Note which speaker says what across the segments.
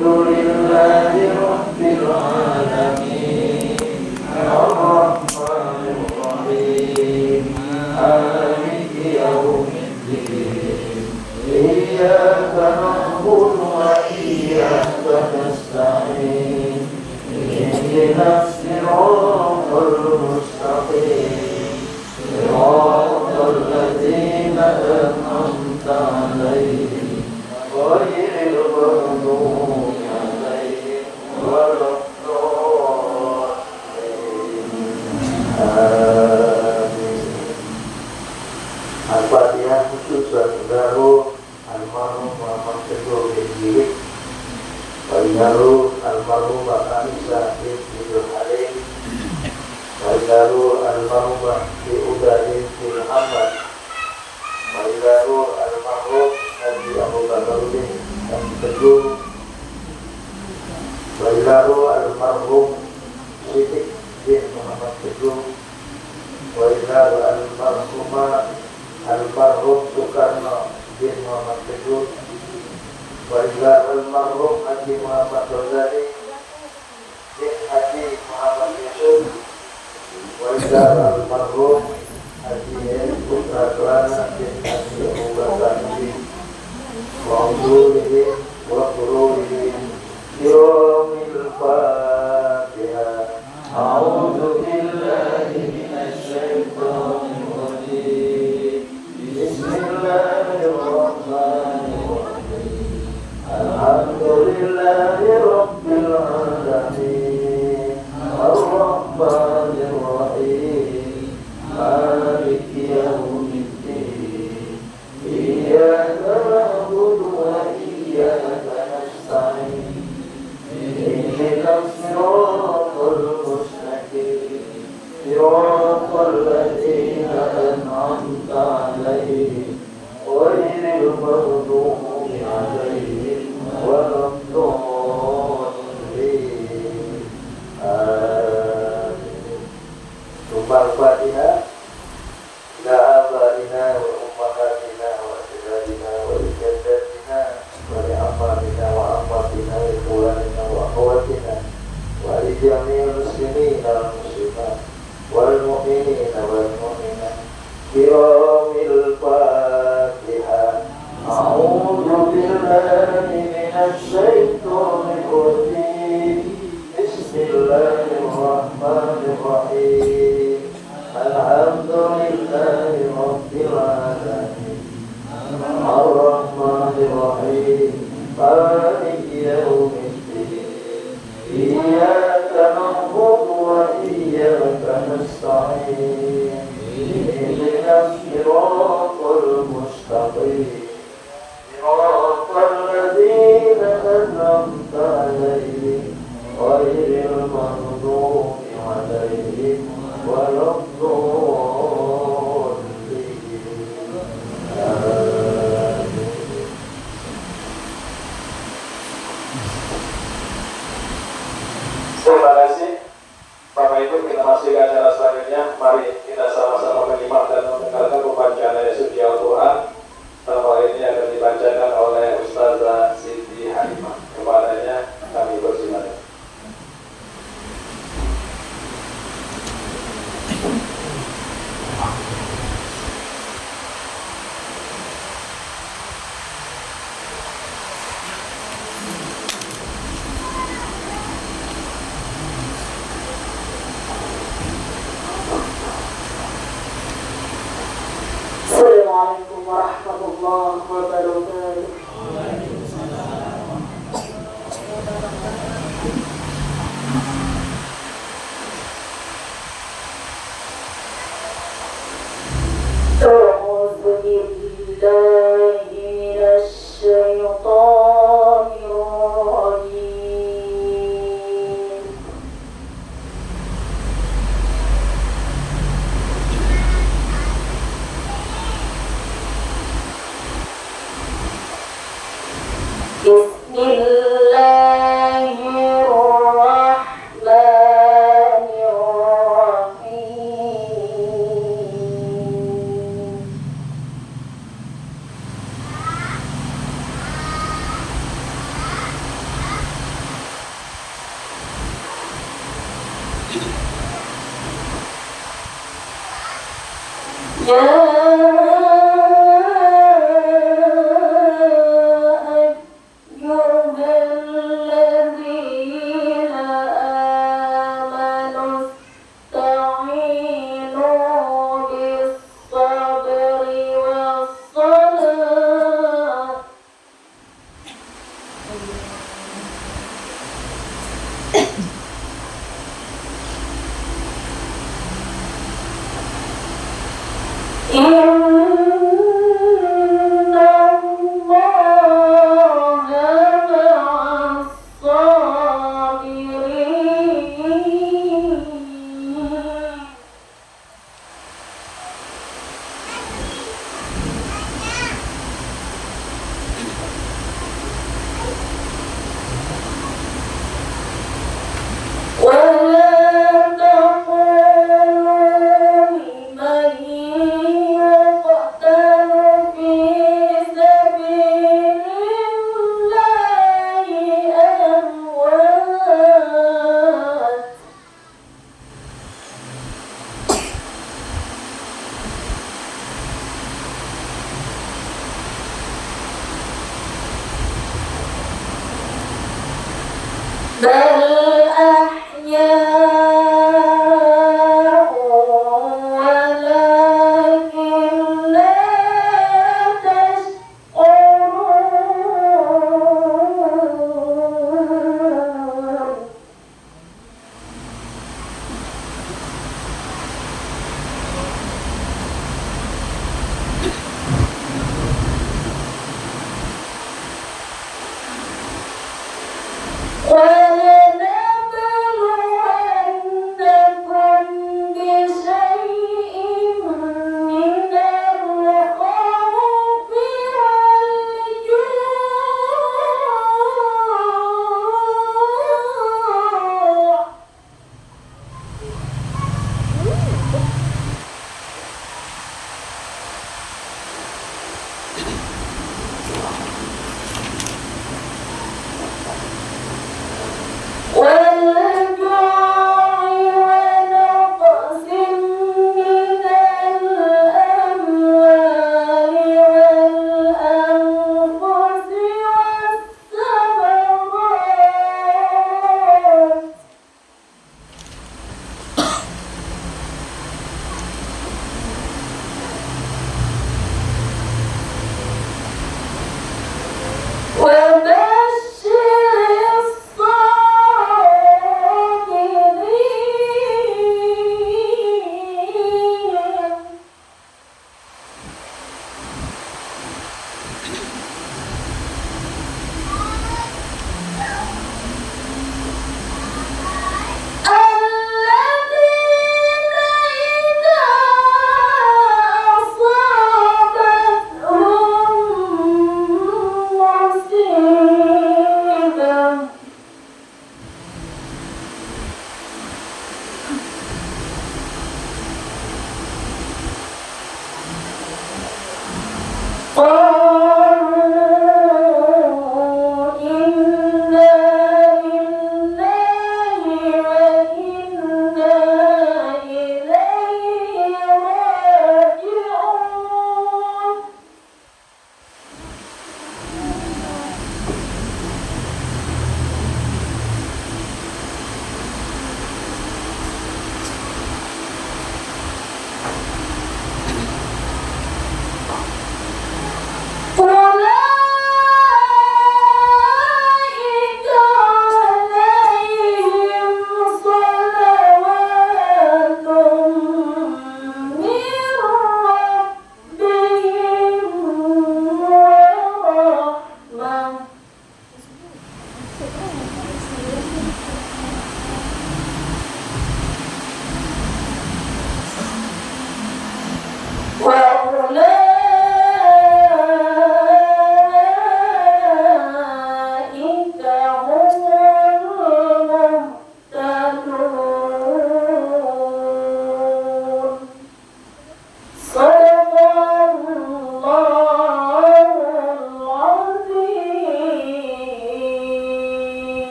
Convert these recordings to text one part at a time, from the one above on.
Speaker 1: Alhamdulillahi Rabbil Alamin Ar-Rahmanir Rahim Maliki Yawmiddin Iyyaka na'budu wa iyyaka nasta'in Ihdinas siratal mustaqim Siratal ladzina an'amta 'alaihim ghairil maghdubi 'alaihim waladdallin. Al-Fatihah khusus saudara almarhum Muhammad Teguh bin Jirik, Waidaru almarhum Anissa binti Halim, Waidaru almarhum Bi Udadin bin Muhammad, Waidaru almarhum Nabi Abu Bakaruddin dan Teguh, Waidaru almarhum Siddiq bin Muhammad Teguh, Waidaru almarhum Soekarno bin Muhammad Teguh, Waidaru almarhum Haji Muhammad Ghazali bin Haji Muhammad Yusuf, Waidaru almarhum Haji Putra Kelana bin Haji Abu Bakar bin Wa'udzulihi wa qurulihi Yawmil Fatihah. A'udzu billahi minasy syaithanir rajim. Bismillahirrahmanirrahim. Alhamdulillahi Rabbil Alamin Ar-Rahmanir Rahim Maliki Yawmiddin Iyyaka na'budu wa iyyaka nasta'in Ihdinas siratal mustaqim Siratal ladzina an'amta 'alaihim ghairil maghdubi 'alaihim waladdallin. Amin. Al-Fatihah. La abarina wa ummahatina wa ajdadina wa ijaddatina wa li'amarina wa amatina wa ikhwanina wa akhawatina wa lijami'il muslimina wal muslimat wal mu'minina wal mu'minat Biramil Fatihah. A'udzu billahi minasy syaithanir rajim. Bismillahirrahmanirrahim. Alhamdulillahi Rabbil Alamin Ar-Rahmanir Rahim Maliki Yawmiddin Iyyaka na'budu wa iyyaka nasta'in Ihdinas siratal mustaqim Siratal ladzina an'amta 'alaihim ghairil maghdubi 'alaihim
Speaker 2: Terima kasih Bapak Ibu, kita masuk ke acara selanjutnya. Mari kita sama-sama menyimak dan mendengarkan pembacaan ayat suci Al-Quran. Dalam hal ini akan dibacakan oleh Ustazah Siti Halimah. Kepadanya kami persilakan.
Speaker 3: Assalamualaikum warahmatullahi wabarakatuh.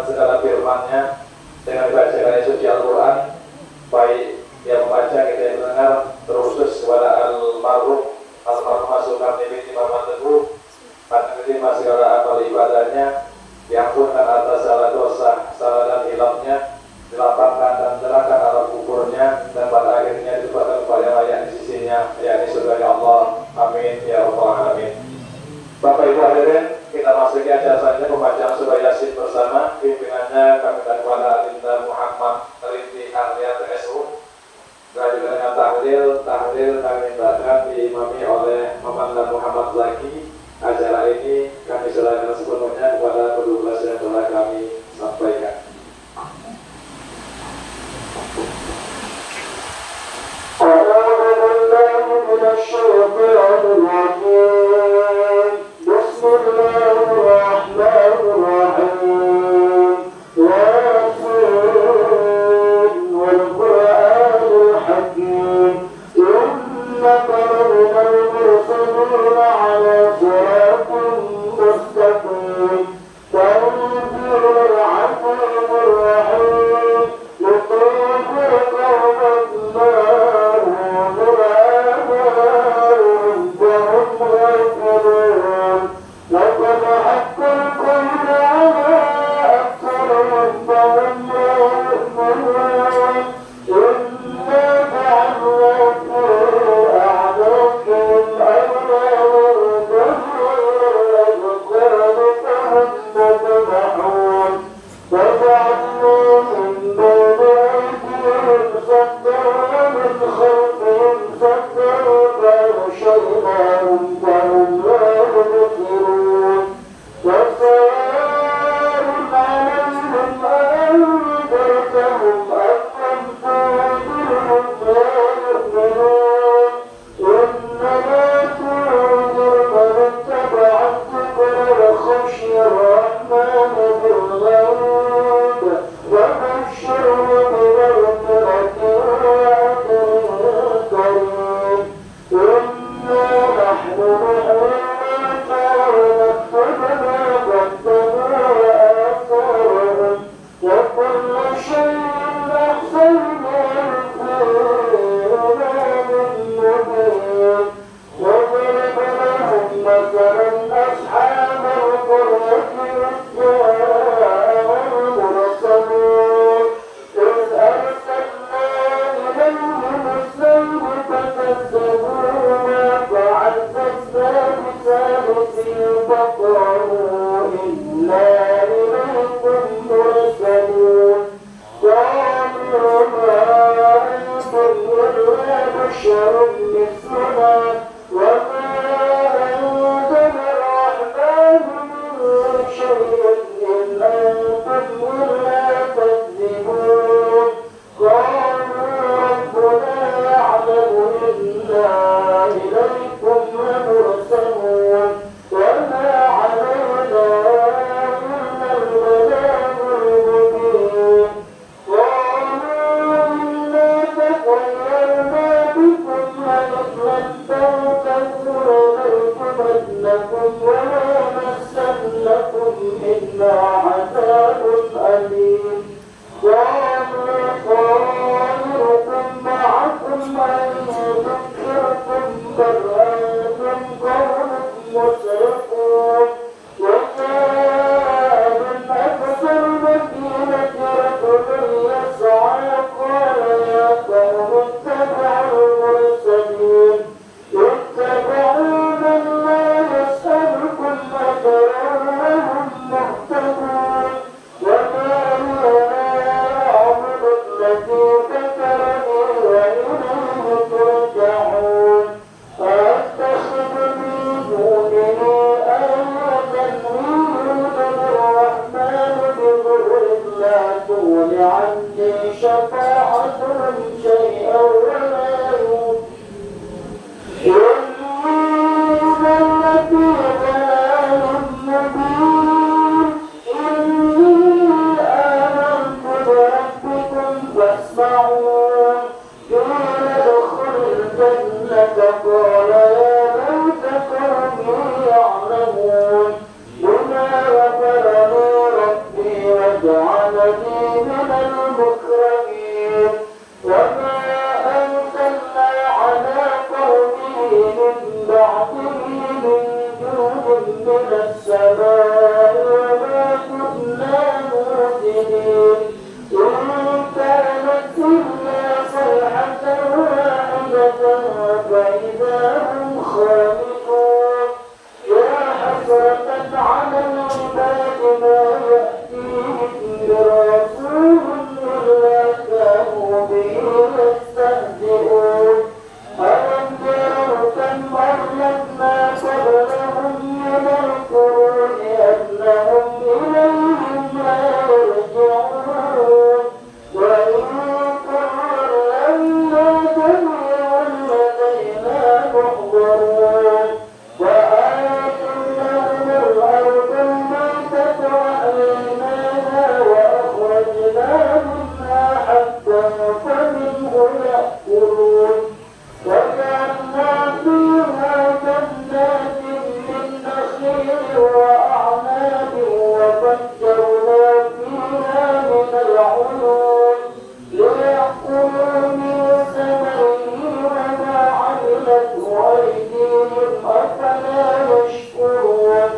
Speaker 2: segala firman-Nya dengan dibacakan suci Al-Quran, baik yang membaca kita yang mendengar, terkhusus kepada almarhum Sulkarni binti Muhammad Teguh, akan diterima segala amal ibadahnya, diampunkan atas salah dosa, salah dan hilangnya, dilapangkan dan terangkan alam kuburnya, dan pada akhirnya ditempatkan kepada yang layak di sisinya, yakni surga Allah. Amin ya rabbal alamin. Bapak Ibu hadirin, kita masuki acara selanjutnya pembacaan surah Yasin bersama. Pimpinannya kami dan kepada Adinda Muhammad Rinti Arya TSU. Dan juga dengan tahlil kami mintakan diimami oleh Muhammad Muhammad Zaki. Acara ini kami serahkan sepenuhnya kepada petugas yang telah kami sampaikan.
Speaker 1: بما غفر لي ربي وجعلني الذي من المكرمين وما أنزلنا على قومه من بعده من جود من السماء وما كنا منزلين إن كانت إلا صيحة واحدة فإذا هم خامدون يا حسرة على العباد ما يأتيهم من رسول إلا كانوا به يستهزئون ألم يروا كم أهلكنا قبلهم من القرون أنهم إليهم لا يرجعون وإن كنا لما جميع لدينا محضرون وآية لهم الأرض الميتة وأحييناها وأخرجنا منها حبا فمنه يأكلون وجعلنا فيها جنات من نخيل وأعناب وفجرنا فيها من العيون ليأكلوا من ثمره وما عملته أيديهم أفلا يشكرون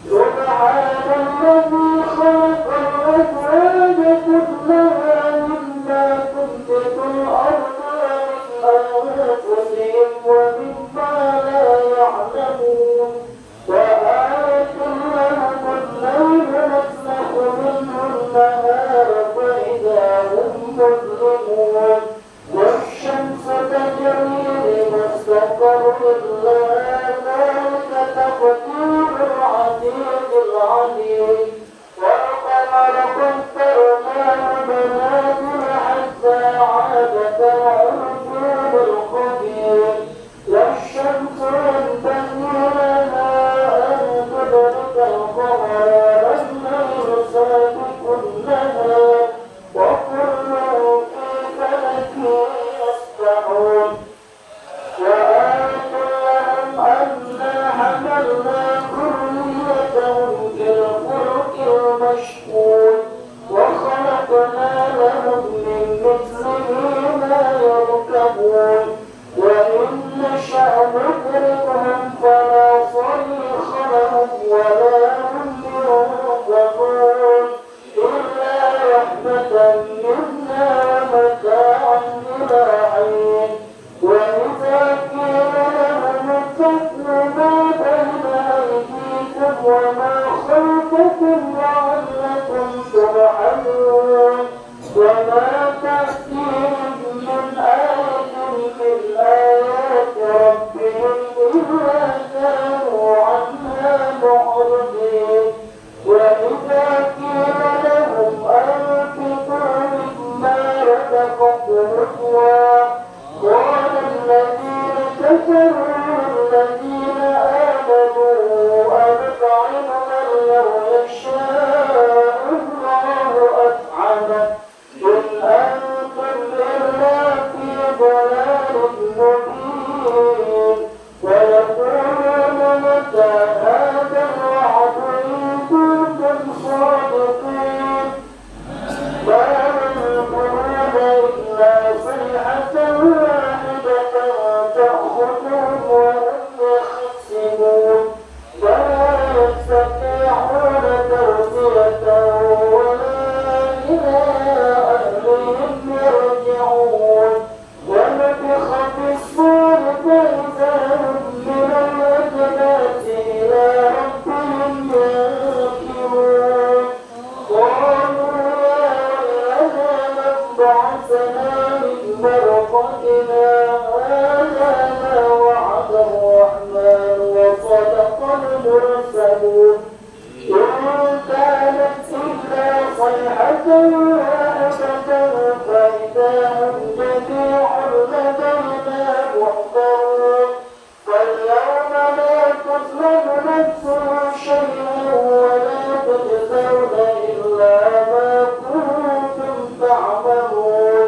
Speaker 1: سبحان الذي خلق الأزواج كلها مما تنبت الأرض ومن أنفسهم ومما لا يعلمون وآية لهم الليل نسلخ منه النهار فإذا هم مظلمون والشمس تجري لمستقر لها ذلك تقدير العزيز العليم والقمر قدرناه منازل حتى عاد كالعرجون القديم والشمس ينبغي لها أن تدرك القمر والليل سابق النهار وكل في فلك يسبحون وآية لهم أنا حملنا ذريتهم في الفلك المشحون وخلقنا لهم من مثله ما يركبون وإن نشأ نغرقهم فلا صريخ لهم ولا هم ينقذون إلا رحمة منا ومتاعا إلى حين وإذا قيل لهم اتقوا ما بين أيديكم وما خلفكم لعلكم ترحمون وما تأتيهم من آية من آيات ربهم إلا كانوا عنها معرضين وإذا قيل لهم أنفقوا مما رزقكم الله قال الذين كفروا الذين آمنوا أنطعم من لو يشاء الله أطعمه إن أنتم إلا في ضلال مبين ويقولون متى هذا الوعد إن كنتم صادقين ما ينظرون إلا صيحة واحدة تأخذهم وهم يخسرون ولا يستطيعون توصية ولا إلى أهلهم يرجعون ونفخ في الصور فإذا هم من الأجداث إلى ربهم ينكرون قالوا يا ويلنا من بعثنا من مرقدنا هذا ما وعد الرحمن وصدق المرسلون إن كانت إلا صيحة واحدة فإذا هم جميع لدينا محضرون فاليوم لا تظلم نفس شيئا ولا تجزون إلا ما كنتم تعملون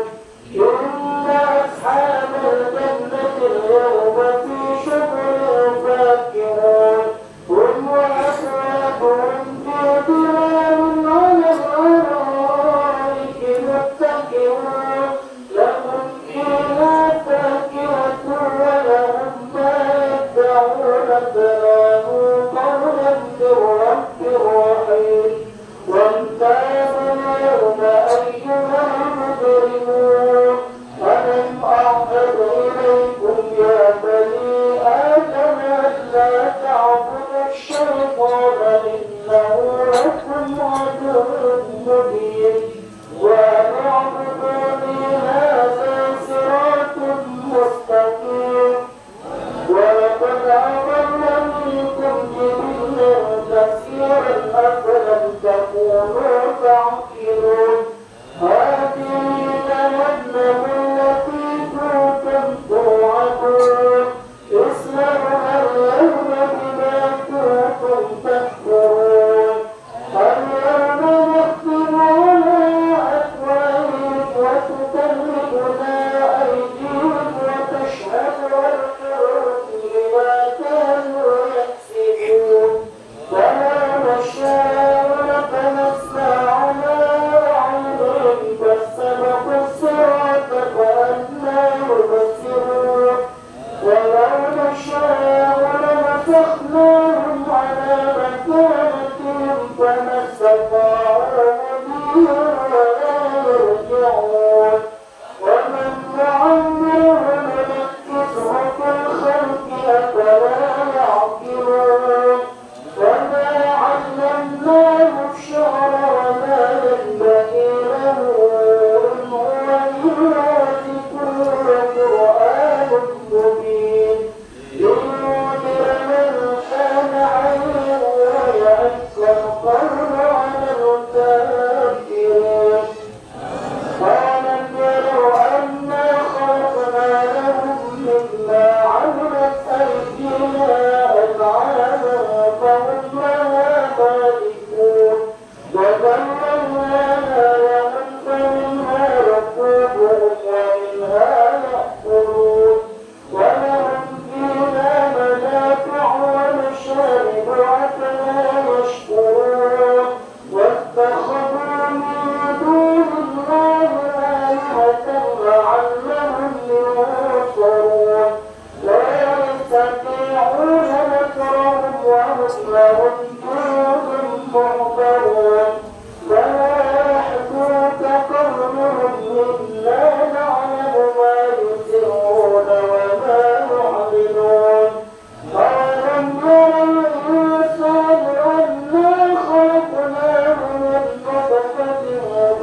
Speaker 1: إن أصحاب الجنة اليوم في شغل فاكهون هم وأزواجهم في ظلال على الأرائك مبين وأن اعبدوني هذا صراط مستقيم ولقد أضل منكم جبلا كثيرا أفلم تكونوا تعقلون هذه جهنم التي كنتم توعدون اصلوها اليوم بما كنتم تكفرون اليوم نختم على أفواههم وتكلمنا أيديهم وتشهد أرجلهم بما كانوا يكسبون فلا نشاء لطمسنا على أعينهم فاستبقوا الصراط فأنى يبصرون ولو نشاء لمسخناهم على مكانتهم فما استطاعوا مضيا ولا يرجعون ومن نعمره ننكسه في الخلق أفلا يعقلون وما علمناه الشعر وما ينبغي له إن هو إلا ذكر وقرآن مبين لينذر من كان حيا ويحق القول على الكافرين أولم يروا أنا خلقنا لهم مما عملت أيدينا أنعاما فهم لها مالكون وذللناها لهم فمنها ركوبهم ومنها يأكلون ولهم فيها منافع ومشارب أفلا يشكرون واتخذوا من دون الله آلهة لعلهم ينصرون لا يستطيعون نصرهم وهم لهم جند محضرون فلا يحزنك قولهم إنا نعلم ما يسرون وما يعلنون أولم ير الإنسان أنا خلقناه من نطفة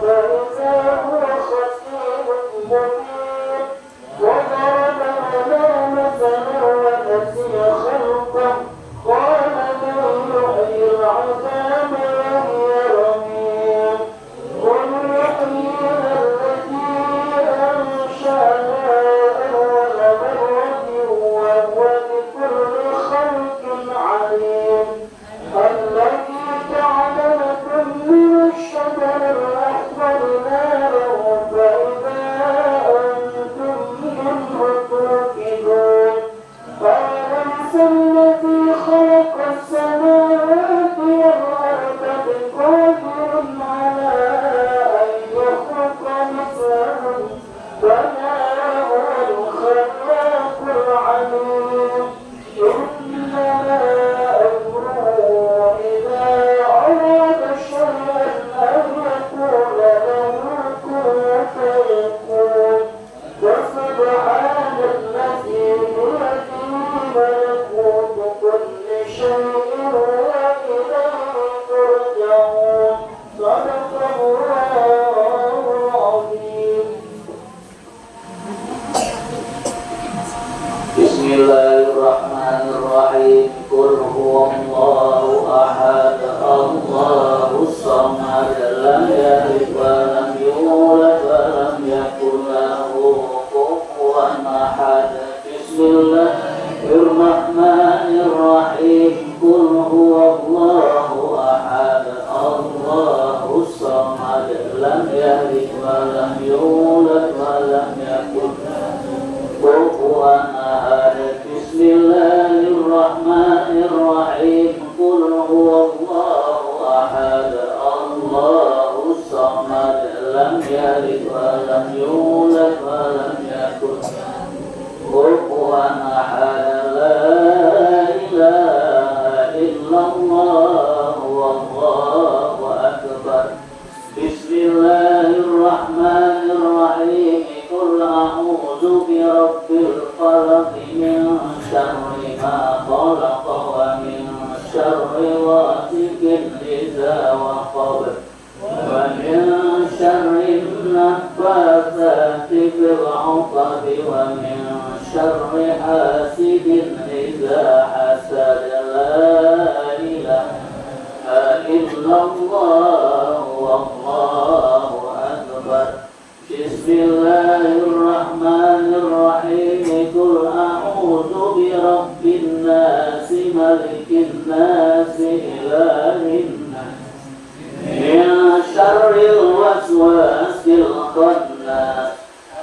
Speaker 1: فإذا هو خصيم مبين وضرب لنا مثلا ونسي خلقه قال من يحيي العظام وهي رميم قل يحييها التي أنشأها أول مرة وهو بكل خلق عليم الذي جعل لكم من الشجر الأخضر نارا فإذا أنتم منه توقدون أوليس الذي خلق السماوات والأرض بقادر على أن يخلق مثلهم بلى هو الخلاق العليم إنما أمره إذا أراد شيئا أن يقول له كن فيكون فسبحان الذي بيده ملكوت كل شيء وإليه ترجعون صدق الله العظيم.
Speaker 3: بسم الله الرحمن الرحيم قل هو الله أحد الله الصمد لم يلد ولم يولد ولم يكن له كفوا أحد بسم الله الرحمن الرحيم قل هو الله أحد الله الصمد لم يلد ولم يولد ولم يكن كفوا أحد بسم الله الرحمن الرحيم قل هو الله أحد الله الصمد لم يلد ولم يولد ولم يكن كفوا أحد لا إله إلا الله والله أكبر بسم الله الرحمن الرحيم قل أعوذ برب الفلق من شر ما خلق ومن شر غاسق إذا وقب ومن النفاثات في العقد ومن شر حاسد إذا حسد لا إله إلا الله والله أكبر بسم الله الرحمن الرحيم قل أعوذ برب الناس ملك الناس إله الناس من شر الوسواس الخناس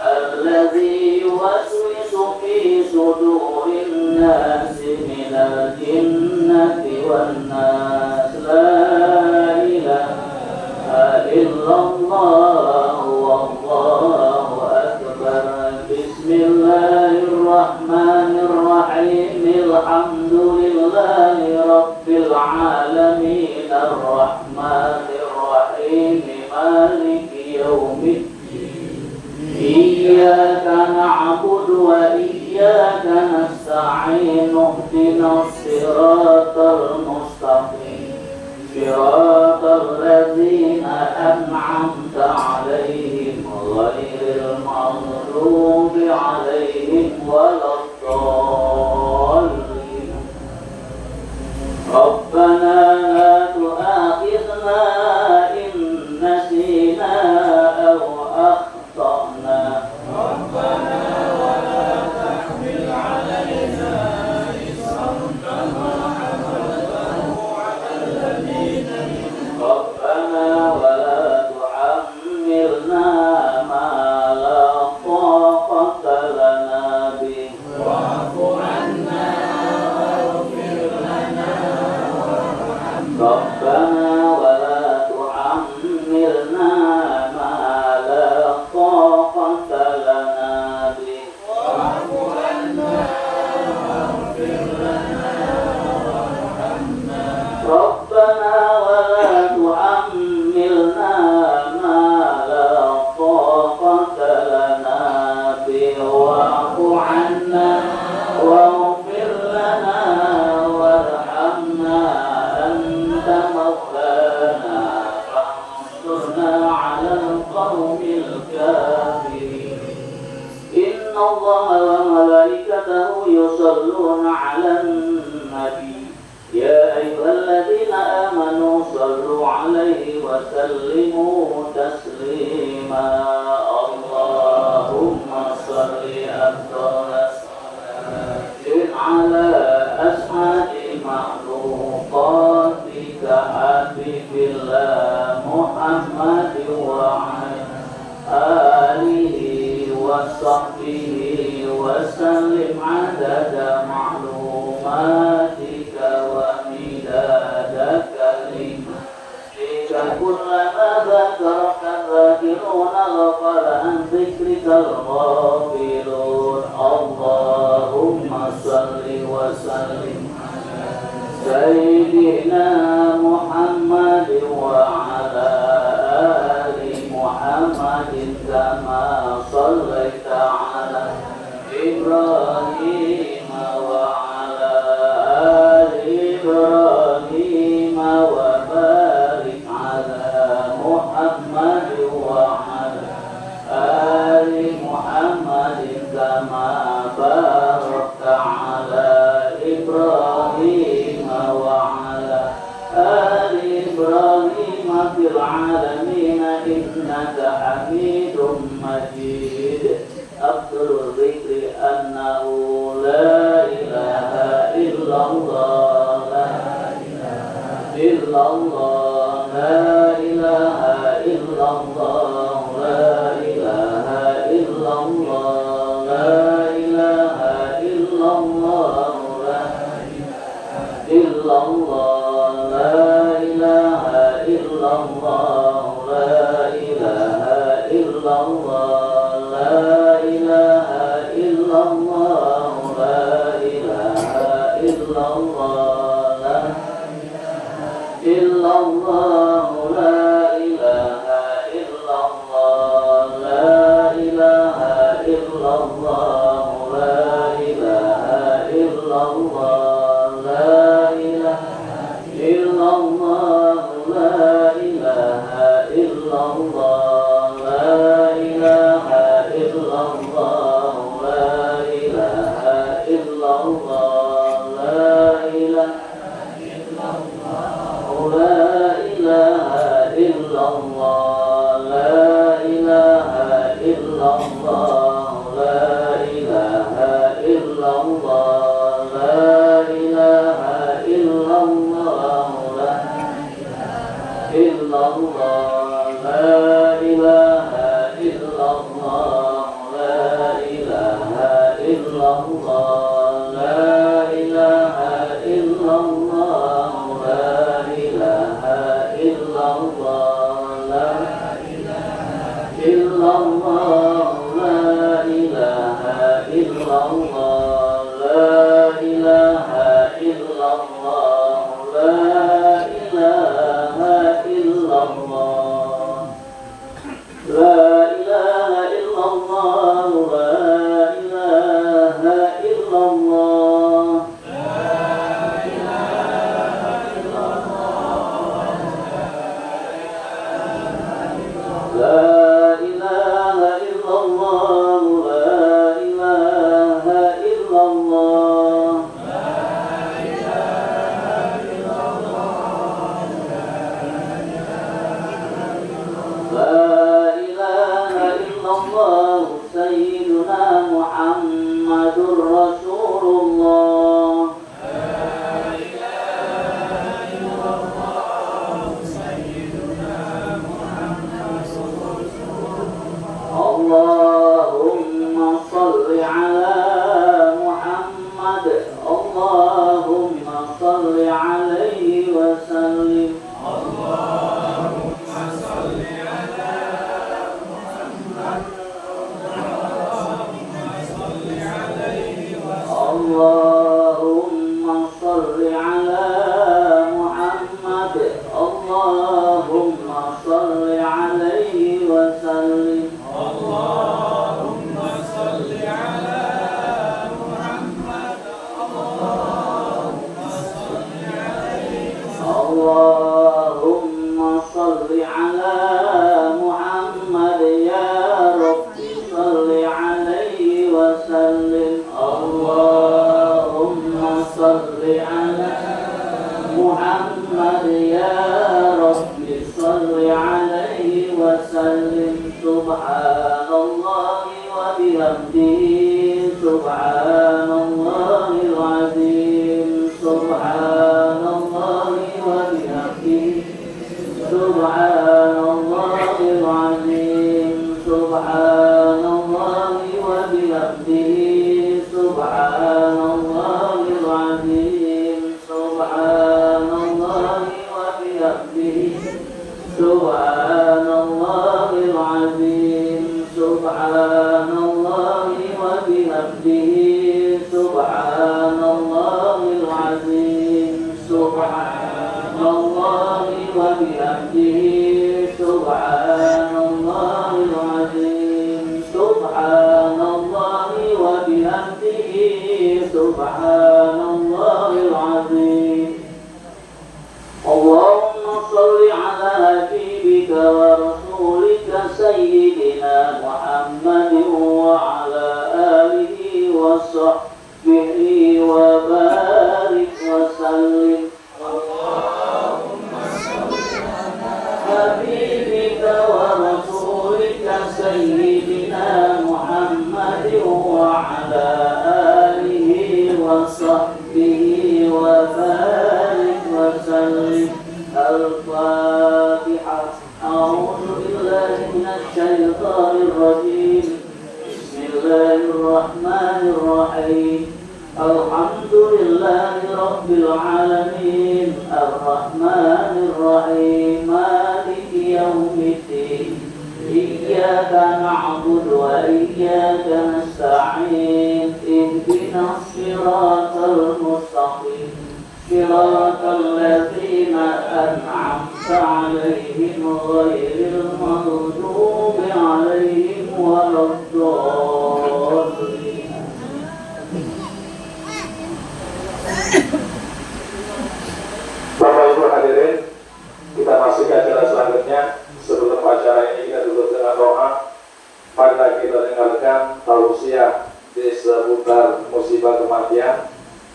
Speaker 3: الذي يوسوس في صدور الناس من الجنة والناس لا إله إلا الله والله أكبر بسم الله الرحمن الرحيم الحمد لله رب العالمين الرحمن الرحيم مالك يوم الدين إياك نعبد وإياك نستعين اهدنا الصراط المستقيم صراط الذين أنعمت عليهم غير المغضوب عليهم ولا الضالين ربنا لا تؤاخذنا إن نسينا أو أخطأنا ربنا ولا تحمل علينا إصرا كما حملته على الذين من ربنا ولا تحملنا ما لا طاقة لنا به واعف عنا واغفر لنا وارحمنا ربنا ولا تحملنا ما لا طاقة لنا به واعف عنا واغفر لنا وارحمنا ربنا ولا تحملنا ما لا طاقة لنا به واعف عنا واغفر لنا وارحمنا أنت مولانا فانصرنا على القوم الكافرين إن الله وملائكته يصلون على النبي يا أيها الذين آمنوا صلوا عليه وسلموا تسليما اللهم صل أفضل صلاة على أسعد مخلوقاتك حبيب الله محمد وعلى آله وصحبه وسلم عدد معلوماتك ومداد كلماتك كلما ذكرك الذاكرون غفل عن ذكرك الغافلون اللهم صل وسلم على سيدنا محمد وعلى آل محمد كما صليت على إبراهيم وعلى آل إبراهيم وبارك على محمد وعلى آل محمد كما باركت على إبراهيم وعلى آل إبراهيم في العالمين إنك حميد مجيد أفضل الذكر أنه لا إله إلا الله لا إله إلا الله لا إله إلا الله لا إله إلا الله لا إله إلا الله لا إلا الله لا إله إلا الله لا إله إلا الله لا إله إلا الله لا إله إلا الله لا إلا الله illallah, la ilaha illallah, la ilaha illallah, la ilaha illallah, la ilaha illallah, la ilaha illallah. La ilaha illallah, la ilaha illallah. La ilaha illallah, Sayyiduna Muhammadur Rasulullah. Allahumma salli ala Muhammad, Allahumma salli alaihi wa sallim. Allahumma salli ala Muhammad, Allahumma salli alaihi wa sallim. Allahumma salli ala Muhammad, Allahumma salli alaihi wa sallim. Allahumma salli ala Muhammad, Allahumma salli alaihi wa sallim. Allahumma salli ala Muhammad, ya Rabbi salli alaihi wa sallim. Allahumma salli ala Muhammad, ya Rabbi salli alaihi wa sallim. Subhanallahi wa bihamdihi, subhanallahil azim, subhanallahi wa bihamdihi, subhanallahil azim, subhanallahi wa bihamdihi, subhanallahil azim, subhanallahi wa bihamdihi, subhanallahil azim, subhanallahi wa bihamdihi, subhanallahil azim, subhanallahi wa bihamdihi, subhanallahil azim, subhanallahi wa bihamdihi, subhanallahil azim. Allahumma salli ala habibika wa rasulika sayyidina Muhammadin wa ala alihi wa sahbihi wa barik wa sallim. Allahumma salli ala habibika wa rasulika sayyidina Muhammadin wa ala alihi wa sahbihi wa barik wa sallim. Al-Fatihah. A'udzu billahi minasy syaithanir rajim. Bismillahirrahmanirrahim. Alhamdulillahi rabbil alamin. Ar-Rahmanir Rahim. Maliki yaumiddin. Iyyaka na'budu wa iyyaka nasta'in. Ihdinas siratal mustaqim. صراط الذين أنعمت عليهم غير المغضوب عليهم ولا الضالين.
Speaker 2: Bapak Ibu hadirin, kita masuk ke acara selanjutnya. Sebelum acara ini kita duduk dengan doa. Pada kita dengarkan tausiah di seputar musibah kematian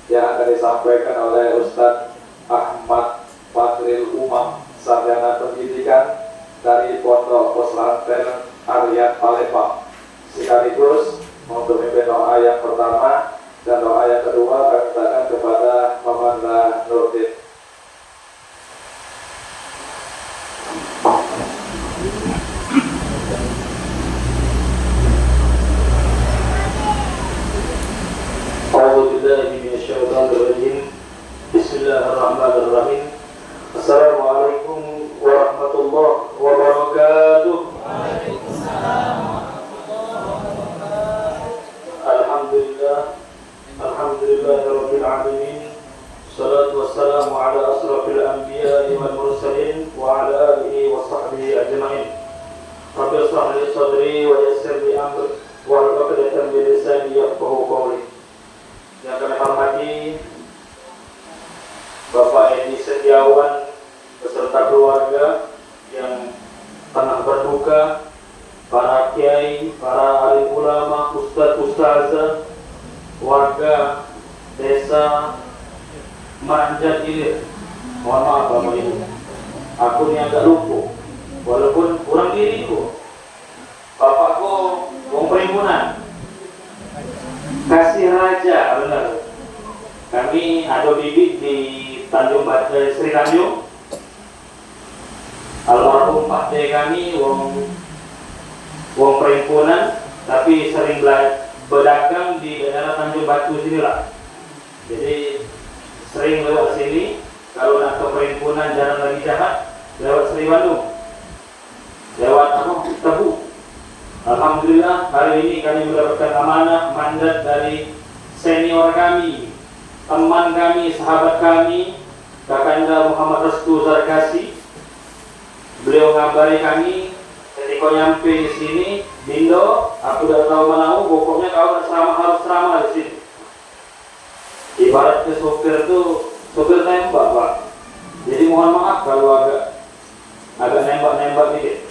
Speaker 2: yang akan disampaikan oleh Ustadz Ahmad Fadril Umam, sarjana pendidikan dari Pondok Pesantren Ariyat Palembang. Sekaligus untuk memimpin doa yang pertama dan doa yang kedua kami mintakan kepada Mamanda Nurdin. Bismillahirrahmanirrahim. Assalamualaikum warahmatullahi wabarakatuh. Waalaikumsalam. Rabbi shrah li sadri wa yassir li amri wahlul 'uqdatam min lisani yafqahu qawli. Yang kami hormati Bapak Edi Setiawan beserta keluarga yang tengah berduka, para kiai, para alim ulama, ustaz-ustazah, warga desa Manjat Ilir. Mohon maaf Bapak Ibu, aku ini agak lumpuh, walaupun kurang diriku. Bapakku wong perhimpunan Kasih Raja, benar. Kami ada bibit di Tanjung Sri Tanjung. Almarhum Pak D kami wong perhimpunan, tapi sering berdagang di daerah Tanjung Batu sinilah. Jadi sering lewat sini. Kalau nak ke perhimpunan jarang lagi jahat, lewat Sri Bandung, lewat Tebu. Alhamdulillah hari ini kami mendapatkan amanah mandat dari senior kami, teman kami, sahabat kami, Kakanda Muhammad Restu Zarkasi. Beliau ngabari kami ketika nyampe di sini, Bindo, aku udah tahu menau, pokoknya kau harus ceramah di sini. Ibaratnya sopir nembak Pak. Jadi mohon maaf kalau agak nembak dikit.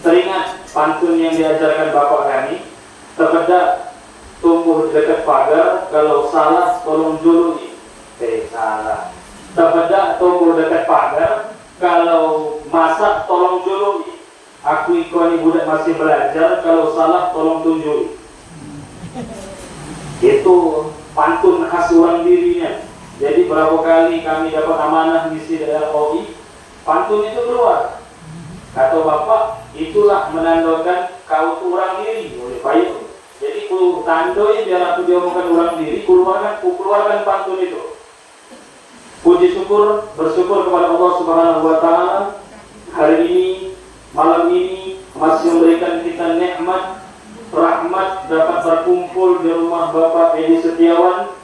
Speaker 2: Teringat pantun yang diajarkan Bapak kami, terbedak tumbuh dekat pagar, kalau salah tolong juluki. Salah. Terbedak tumbuh dekat pagar, kalau masak tolong juluki. Aku ikoni budak masih belajar, kalau salah tolong tunjuki. Itu pantun khas orang dirinya. Jadi berapa kali kami dapat amanah misi daerah OI, pantun itu keluar. Kata Bapak, itulah menandakan kau orang diri oleh payung. Jadi ku tandoi biar aku diomongkan orang diri, keluarkan pantun itu. Puji syukur, bersyukur kepada Allah Subhanahu wa taala. Hari ini, malam ini masih memberikan kita nikmat, rahmat dapat berkumpul di rumah Bapak Edi Setiawan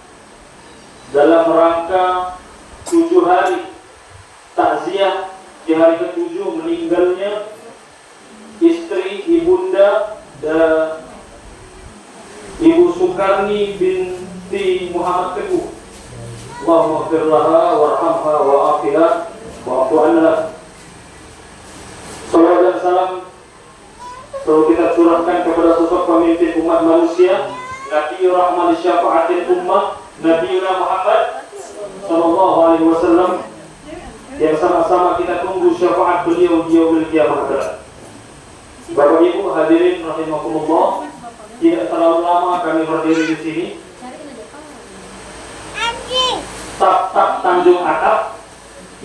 Speaker 2: dalam rangka 7 hari takziah di hari ke-7 meninggalnya istri ibunda dan Ibu Sukarni binti Muhammad Teguh. Allahumma ighfir laha warhamha wa'afiha wa'fu anha. Salawat dan salam selalu kita curahkan kepada sosok pemimpin umat manusia, Nabi Rahman Syafa'atil Ummah, Nabi Muhammad sallallahu alaihi wasallam, yang sama-sama kita tunggu syafaat beliau di yaumil qiyamah. Bapak Ibu hadirin rahimakumullah, tidak terlalu lama kami berdiri di sini. Tap-tap Tanjung Atap,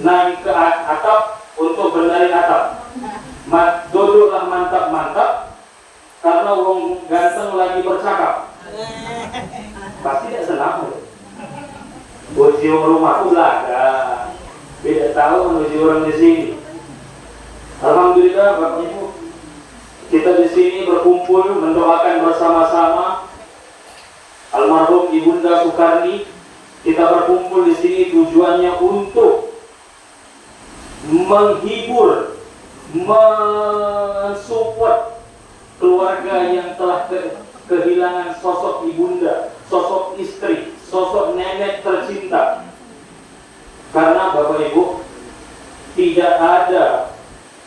Speaker 2: naik ke atap untuk benahi atap. Duduklah mantap-mantap, karena wong ganteng lagi bercakap. Pasti tidak senang. Uji rumahku belaga, beda tahu menuju orang di sini. Alhamdulillah Bapak Ibu, kita di sini berkumpul mendoakan bersama-sama almarhum Ibunda Sukarni. Kita berkumpul di sini tujuannya untuk menghibur, mensupport keluarga yang telah kehilangan sosok ibunda, sosok istri, sosok nenek tercinta. Karena Bapak Ibu, tidak ada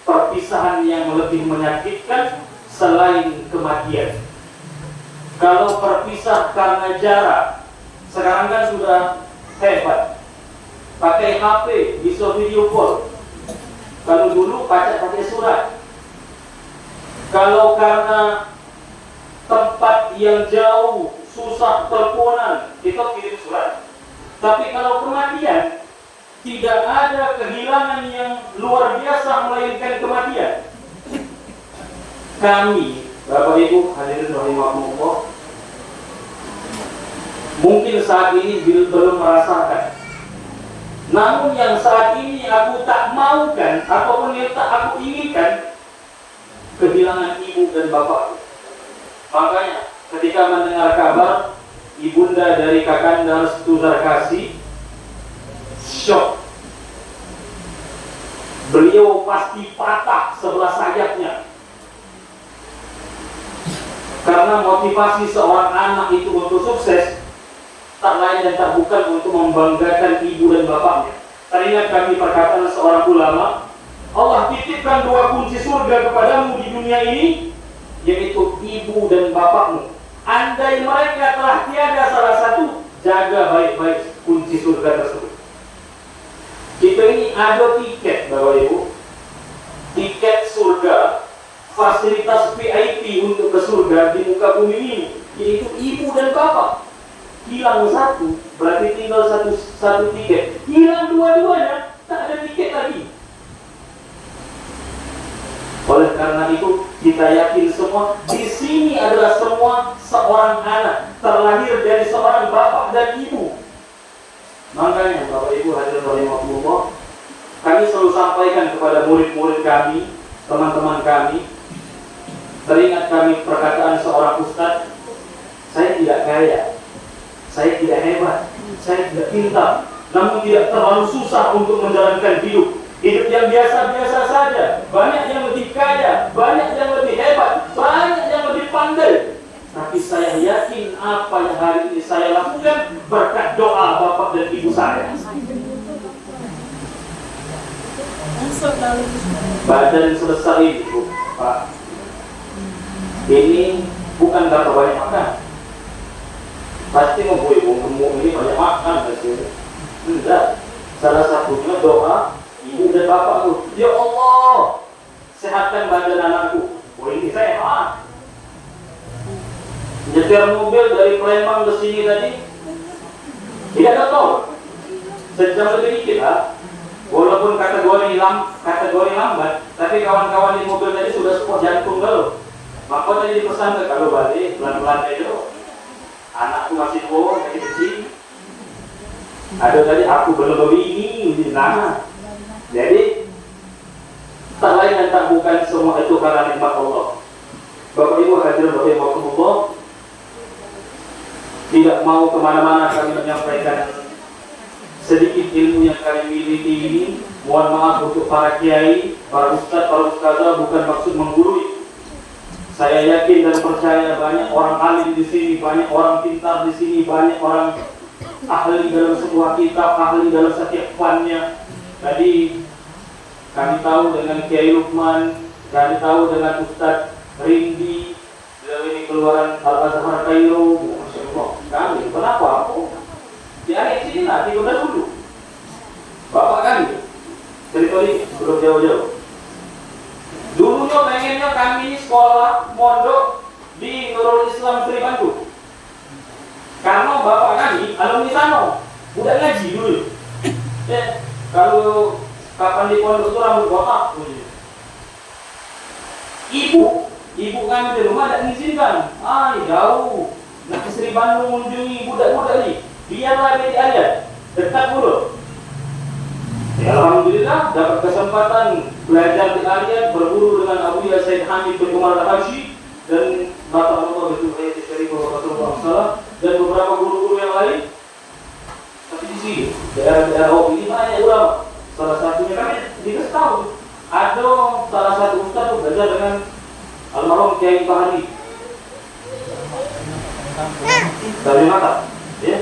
Speaker 2: perpisahan yang lebih menyakitkan selain kematian. Kalau berpisah karena jarak, sekarang kan sudah hebat, pakai HP, bisa video call. Kalau dulu pakai surat. Kalau karena tempat yang jauh, susah teleponan, kita kirim surat. Tapi kalau kematian, tidak ada kehilangan yang luar biasa melainkan kematian. Kami, Bapak Ibu hadirin rahimakumullah, mungkin saat ini belum merasakan. Namun yang saat ini aku tak maukan ataupun yang tak aku inginkan, kehilangan ibu dan bapak. Makanya ketika mendengar kabar ibunda dari Kakanda Restu Zarkasi, syok. Beliau pasti patah sebelah sayapnya.
Speaker 4: Karena motivasi seorang anak itu untuk sukses tak lain dan tak bukan untuk membanggakan ibu dan bapaknya. Teringat kami perkataan seorang ulama, Allah titipkan 2 kunci surga kepadamu di dunia ini, yaitu ibu dan bapakmu. Andai mereka telah tiada salah satu, jaga baik-baik kunci surga tersebut. Kita ini ada tiket, Bapak Ibu, tiket surga, fasilitas VIP untuk ke surga di muka bumi ini, yaitu ibu dan bapak. Hilang satu, berarti tinggal satu tiket. Hilang dua-duanya, tak ada tiket lagi. Oleh karena itu, kita yakin semua di sini adalah semua seorang anak terlahir dari seorang bapak dan ibu. Makanya Bapak Ibu hadirin rahimakumullah, kami selalu sampaikan kepada murid-murid kami, teman-teman kami, teringat kami perkataan seorang ustaz, saya tidak kaya, saya tidak hebat, saya tidak pintar, namun tidak terlalu susah untuk menjalankan hidup yang biasa-biasa saja. Banyak yang lebih kaya, banyak yang lebih hebat, banyak yang lebih pandai. Tapi saya yakin apa yang hari ini saya lakukan berkat doa bapak dan ibu saya. Badan sebesar ini, Bu, Pak, ini bukan karena banyak makan. Pasti mau ibu gemuk ini banyak makan pasti. Enggak. Salah satunya doa ibu dan bapakku. Ya Allah, sehatkan badan anakku. Oh ini sehat. Nyetir mobil dari Palembang ke sini tadi tidak ada tol, sejam lebih dikit lah. Walaupun kategori lambat, tapi kawan-kawan di mobil tadi sudah support jantung kalau. Maka tadi dipesan kalau balik pelan-pelan aja. Anakku masih tua, masih kecil. Ada tadi aku belum begini, nah. Jadi tak lain dan tak bukan semua itu karena nikmat Allah. Bapak Ibu hadirin rahimakumullah, tidak mau kemana-mana kami menyampaikan sedikit ilmu yang kami miliki ini. Mohon maaf untuk para kiai, para ustaz, para ustazah, bukan maksud menggurui. Saya yakin dan percaya banyak orang alim di sini, banyak orang pintar di sini, banyak orang ahli dalam sebuah kitab, ahli dalam setiap fannya. Tadi kami tahu dengan Kiai Lukman, kami tahu dengan Ustaz Rindi, ini keluaran Al-Azhar Kairo. Masya Allah, kami, kenapa aku? Di akhir sini lah, di Kota dulu. Bapak kami, cerita ini, belum jauh-jauh. Dulunya pengennya kami sekolah mondok di Nurul Islam Sri Bandung. Karena bapak kami alumni sana, budak ngaji dulu. Kalau kapan di pondok itu rambut botak. Ibu kami di rumah tidak mengizinkan. Jauh. Nak ke Sri Bandung mengunjungi budak-budak ini. Biarlah dia diajar, dekat dulu. Ya, alhamdulillah dapat kesempatan belajar di Aryan, berguru dengan Abu Ya Said Hamid bin Umar Al-Habsyi dan Bapak Bapak Betul Hayati Syarif Rasulullah dan beberapa guru-guru yang lain. Tapi di sini daerah ini banyak ulama. Salah satunya kami dikasih tahu ada salah satu ustaz belajar dengan almarhum Kiai Bahari dari Mata, ya.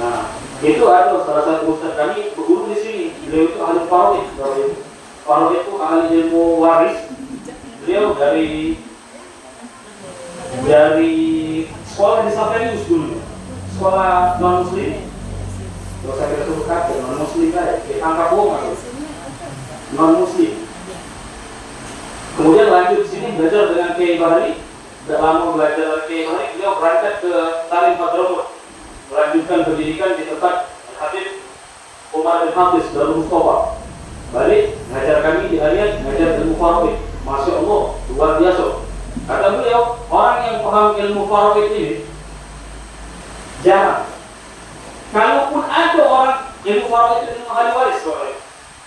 Speaker 4: Nah, itu ada salah satu ustaz kami berguru di sini. Beliau itu ahli faraid. Faraid itu ahli ilmu waris. Beliau dari sekolah di Saverius dulu, sekolah non muslim. Kalau saya kira sebut kata non muslim aja, angka bohong non muslim. Kemudian lanjut di sini belajar dengan Kiai Bahari. Tidak lama belajar dengan Kiai Bahari, beliau berangkat ke Tarim Hadramut, melanjutkan pendidikan di tempat Habib Umar bin Hafiz Darul Mustafa. Balik ngajar kami di Aryan, ngajar ilmu faraid. Masya Allah, luar biasa. Kata beliau, orang yang paham ilmu faraid ini jarang. Kalaupun ada orang ilmu faraid itu ilmu ahli waris,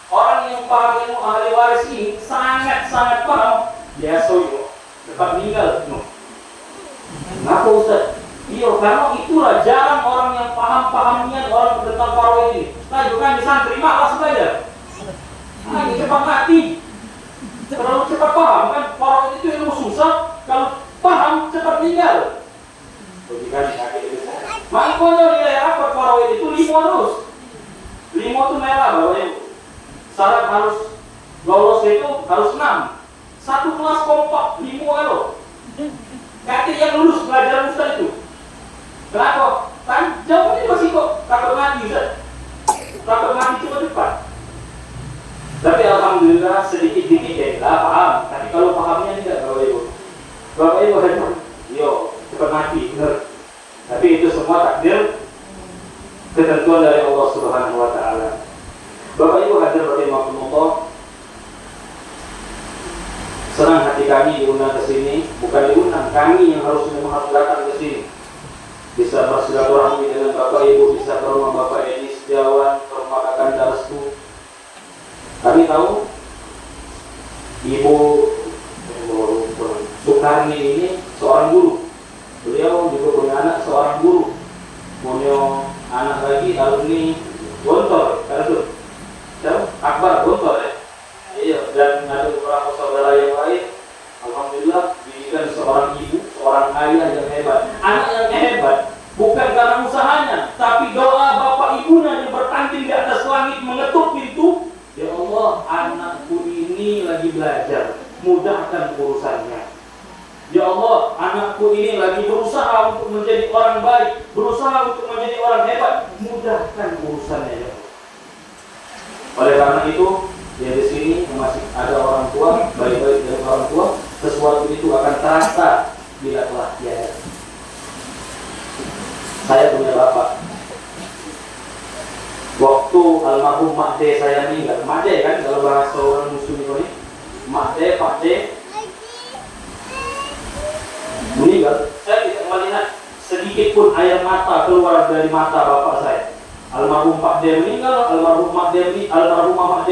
Speaker 4: orang yang paham ilmu ahli waris ini sangat-sangat paham. Biasa yo, cepat meninggal. Kenapa Ustaz? Iya, karena itulah jarang orang yang paham-pahamnya orang tentang faraid ini. Nah, bukan di santri malas saja. Ini cepat mati. Terlalu cepat paham kan? Faraid itu ilmu susah. Kalau paham cepat meninggal. terus. Limo itu merah Bapak Ibu. Syarat harus lolos itu harus 6. Satu kelas kompak limo kalau. Kakek yang lulus belajar Ustaz itu. Kenapa? Kan jawabannya masih kok takut mati Ustaz. Takut mati cuma depan. Tapi alhamdulillah sedikit-sedikit ya paham. Tapi kalau pahamnya tidak Bapak Ibu. Bapak Ibu hanya yo cepat mati benar. Tapi itu semua takdir ketentuan dari Allah Subhanahu wa taala. Bapak Ibu hadir rahimakumullah. Senang hati kami diundang ke sini, bukan diundang, kami yang harus datang ke sini. Bisa bersilaturahmi dengan Bapak Ibu, bisa ke rumah Bapak Edi Setiawan, ke rumah Kakak Darstu. Kami tahu Ibu Sukarni ini seorang guru. Beliau juga punya anak seorang guru. Punya anak lagi alumni Gontor, Akbar Gontor ya. Iya, dan ada beberapa saudara yang lain. Alhamdulillah didikan seorang ibu, seorang ayah yang hebat. Anak yang hebat bukan karena usahanya, tapi doa bapak ibunya yang bertanding di atas langit mengetuk pintu. Ya Allah, anakku ini lagi belajar, mudahkan urusannya. Ya Allah, anakku ini lagi berusaha untuk menjadi orang baik, berusaha untuk menjadi orang hebat, mudahkan urusannya ya Allah. Oleh karena itu, ya di sini masih ada orang tua, baik-baik dari orang tua, sesuatu itu akan terasa bila telah tiada. Saya punya bapak. Waktu almarhum Mak D saya meninggal, Mak D kan kalau bahasa orang Muslim ini, Mak D, Pak D meninggal, saya tidak melihat sedikit pun air mata keluar dari mata bapak saya. Almarhum Pak D meninggal, almarhum Mak D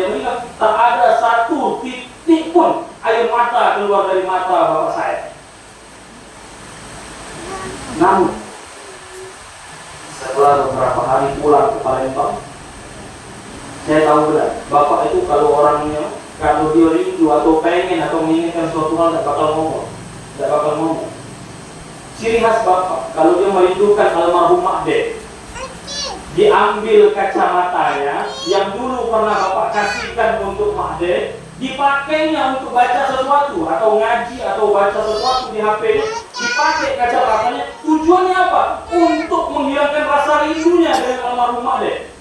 Speaker 4: meninggal, tak ada satu titik pun air mata keluar dari mata bapak saya. Namun setelah beberapa hari pulang ke Palembang, saya tahu benar, bapak itu kalau orangnya, kalau dia rindu atau pengen atau menginginkan suatu hal, tidak bakal ngomong. Ciri khas bapak, kalau dia merindukan almarhum Mak D, diambil kacamatanya yang dulu pernah bapak kasihkan untuk Mak D, dipakainya untuk baca sesuatu atau ngaji atau baca sesuatu di HP, dipakai kacamatanya. Tujuannya apa? Untuk menghilangkan rasa rindunya dengan almarhum Mak D.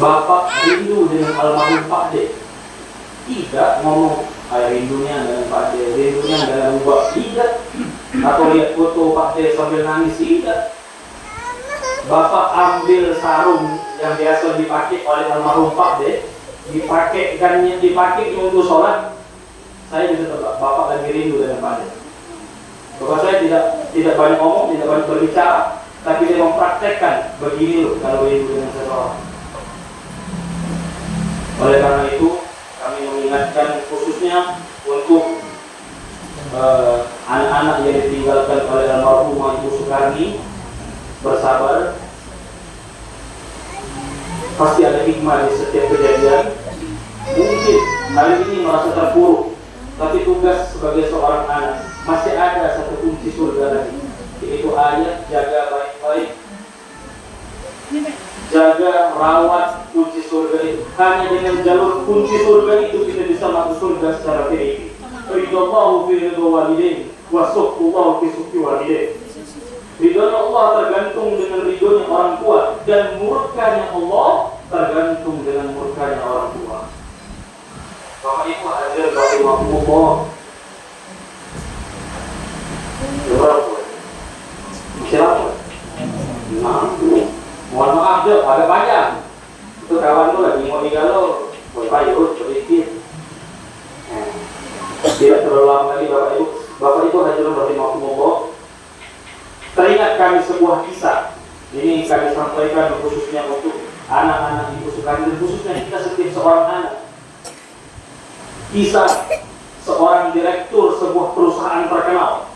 Speaker 4: Bapak rindu dengan almarhum Pak D, tidak ngomong rindunya dengan Pak D, rindunya dengan Mbak, tidak. Atau lihat foto Pak D sambil nangis, tidak. Bapak ambil sarung yang biasa dipakai oleh almarhum Pak D, dipakai untuk sholat. Saya bisa tebak, bapak lagi rindu dengan Pak D. Bapak saya tidak banyak ngomong, tidak banyak berbicara, tapi dia mempraktekkan begini loh kalau rindu dengan seseorang. Oleh karena itu, kami mengingatkan khususnya untuk anak-anak yang ditinggalkan oleh almarhumah Ibu Sukarni, bersabar. Pasti ada hikmah di setiap kejadian. Mungkin hari ini merasa terpuruk, tapi tugas sebagai seorang anak masih ada satu kunci surga lagi, yaitu ayat jaga baik-baik, jaga rawat kunci surga itu. Hanya dengan jalur kunci surga itu kita bisa masuk surga secara verifik. Ridallahu fi ridha walidain wa sukhullahu fi sukhi walidain. Ridhonya Allah tergantung dengan ridhonya orang tua, dan murkanya Allah tergantung dengan murkanya orang tua. Bapak Ibu hadir rahimahumullah. Berapa? Siapa? Nah, mohon maaf Jo, agak panjang. Itu kawan tuh lagi mau digalau, payut sedikit. Tidak terlalu lama lagi Bapak Ibu hadirin rahimahumullah. Teringat kami sebuah kisah. Ini kami sampaikan khususnya untuk anak-anak Ibu Sukarni, khususnya kita setiap seorang anak. Kisah seorang direktur sebuah perusahaan terkenal.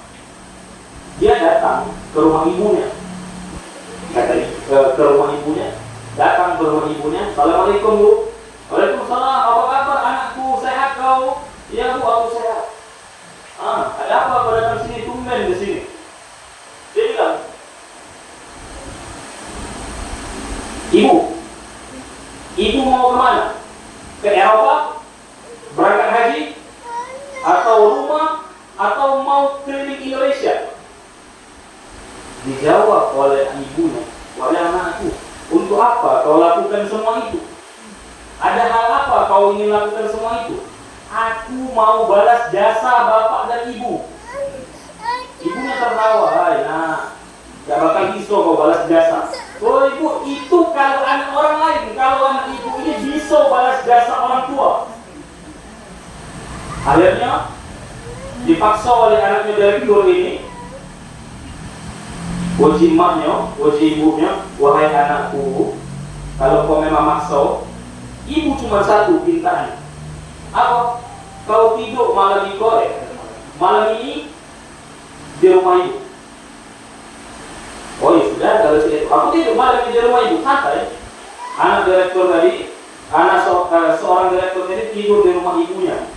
Speaker 4: Dia datang ke rumah ibunya. Datang ke rumah ibunya. Assalamualaikum Bu. Waalaikumsalam. Apa kabar anakku? Sehat kau? Iya Bu, aku sehat. Ada apa kau datang sini tumben di sini? Dia bilang, apa itu? Aku mau balas jasa bapak dan ibu. Ibunya tertawa, hai, nah, gak bakal bisa kau balas jasa. Oh ibu, itu kalau anak orang lain, kalau anak ibu ini bisa balas jasa orang tua. Akhirnya dipaksa oleh anaknya direktur ini, wajib emaknya, wajib ibunya, wahai anakku, kalau kau memang maksa, ibu cuma satu pintaan. Apa? Kau tidur malam ini, malam ini di rumah ibu. Oh ya sudah, kalau itu aku tidur malam ini di rumah ibu, santai. Anak direktur tadi, seorang direktur tadi tidur di rumah ibunya.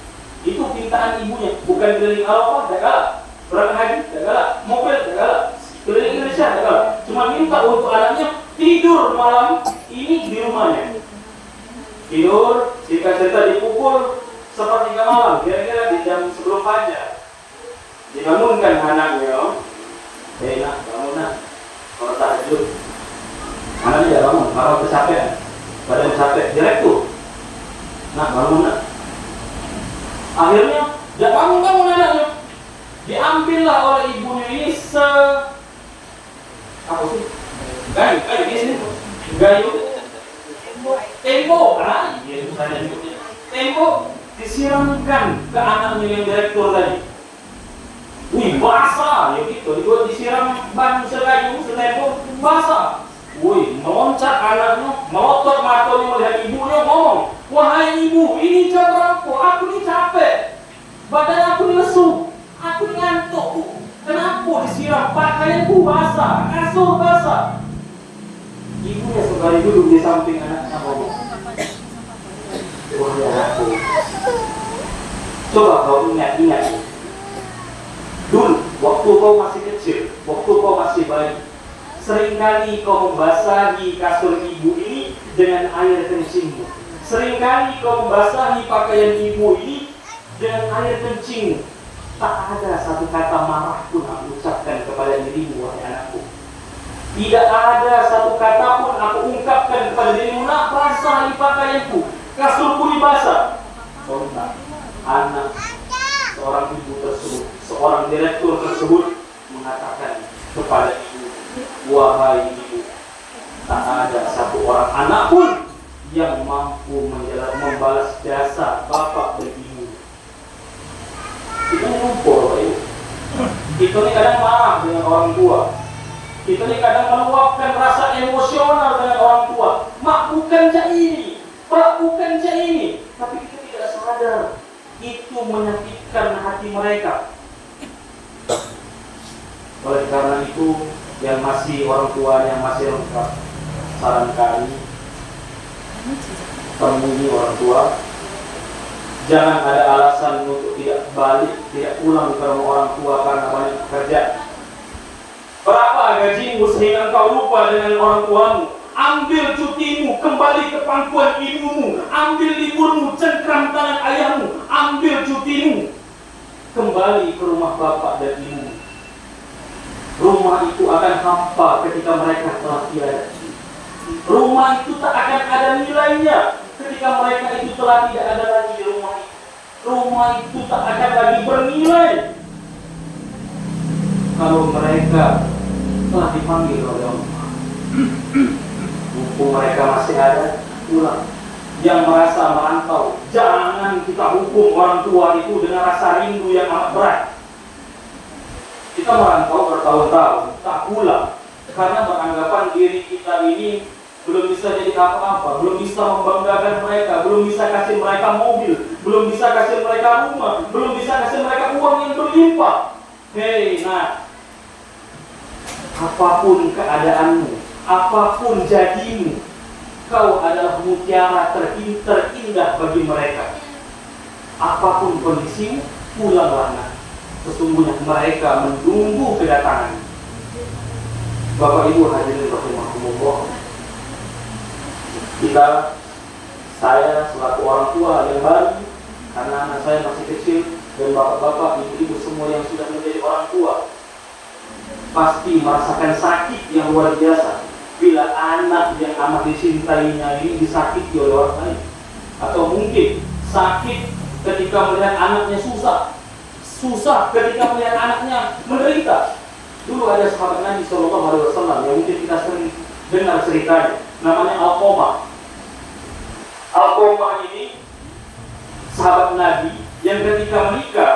Speaker 4: Itu pintaan ibunya, bukan keliling Arafah, tak galak. Berangkat haji, tak galak. Mobil, tak galak. Keliling Indonesia, tak galak. Cuma minta untuk anaknya tidur malam ini di rumahnya. Tidur, jika cerita dipukul sepertiga malam, kira-kira di jam sebelum fajar. Dibangunkan anaknya, nak, bangun nak. Kalau tahajud, anaknya tidak bangun, marah kecapean, badan capek, direktur. Nak, bangun nak. Akhirnya, dia bangun anaknya. Diambillah oleh ibunya ini apa sih? Gayu di sini. Gayu. Tempo, karena iya saya nyebutnya. Tempo disiramkan ke anaknya yang direktur tadi. Wih, basah ya gitu. Dibuat disiram ban sekayu, setempo basah. Wih, meloncat anaknya, melotot matanya melihat ibunya ngomong, wahai ibu, ini jam berapa? Aku ini capek, badan aku ini lesu, aku ini ngantuk. Kenapa disiram? Pakaianku basah, kasur basah. Ibunya sekali duduk di samping anaknya ngomong, wahai anakku, coba kau ingat-ingat. Dulu, waktu kau masih kecil, waktu kau masih bayi, seringkali kau membasahi kasur ibu ini dengan air kencingmu. Seringkali kau membasahi pakaian ibu ini dengan air kencingmu. Tak ada satu kata marah pun aku ucapkan kepada dirimu, wahai anakku. Tidak ada satu kata pun aku ungkapkan kepada dirimu, nak basahi pakaianku, kasurku ini basah. Sontak, anak seorang ibu tersebut, seorang direktur tersebut mengatakan kepada ibu, wahai ibu, tak ada satu orang anak pun yang mampu membalas jasa bapak dan ibu. Kita ini lupa, Pak Ibu. Kita ini kadang marah dengan orang tua. Kita ini kadang meluapkan rasa emosional dengan orang tua. Mak bukan cak ini, pak bukan cak ini. Tapi kita tidak sadar itu menyakitkan hati mereka. Oleh karena itu, yang masih orang tua yang masih lengkap, saran kami temui orang tua. Jangan ada alasan untuk tidak balik, tidak pulang ke rumah orang tua karena banyak pekerjaan. Berapa gajimu sehingga engkau lupa dengan orang tuamu? Ambil cutimu, kembali ke pangkuan ibumu. Ambil liburmu, cengkram tangan ayahmu. Ambil cutimu, kembali ke rumah bapak dan ibu. Rumah itu akan hampa ketika mereka telah tiada. Rumah itu tak akan ada nilainya ketika mereka itu telah tidak ada lagi di rumah itu. Rumah itu tak akan lagi bernilai kalau mereka telah dipanggil oleh Allah. Mumpung mereka masih ada, pulang. Yang merasa merantau, jangan kita hukum orang tua itu dengan rasa rindu yang amat berat. Kita merantau bertahun-tahun, tak pulang, karena beranggapan diri kita ini belum bisa jadi apa-apa, belum bisa membanggakan mereka, belum bisa kasih mereka mobil, belum bisa kasih mereka rumah, belum bisa kasih mereka uang yang berlimpah. Hei, nah, apapun keadaanmu, apapun jadimu, kau adalah mutiara terindah bagi mereka. Apapun kondisimu, pulanglah nak. Sesungguhnya mereka menunggu kedatangan. Bapak Ibu hadirin rahimakumullah. Saya selaku orang tua yang baru, karena anak saya masih kecil, dan bapak-bapak, ibu-ibu semua yang sudah menjadi orang tua, pasti merasakan sakit yang luar biasa bila anak yang amat dicintainya ini disakiti oleh orang lain. Atau mungkin sakit ketika melihat anaknya susah ketika melihat anaknya menderita. Dulu ada sahabat Nabi SAW yang mungkin kita sering dengar ceritanya, namanya Alqamah. Alqamah ini sahabat Nabi yang ketika menikah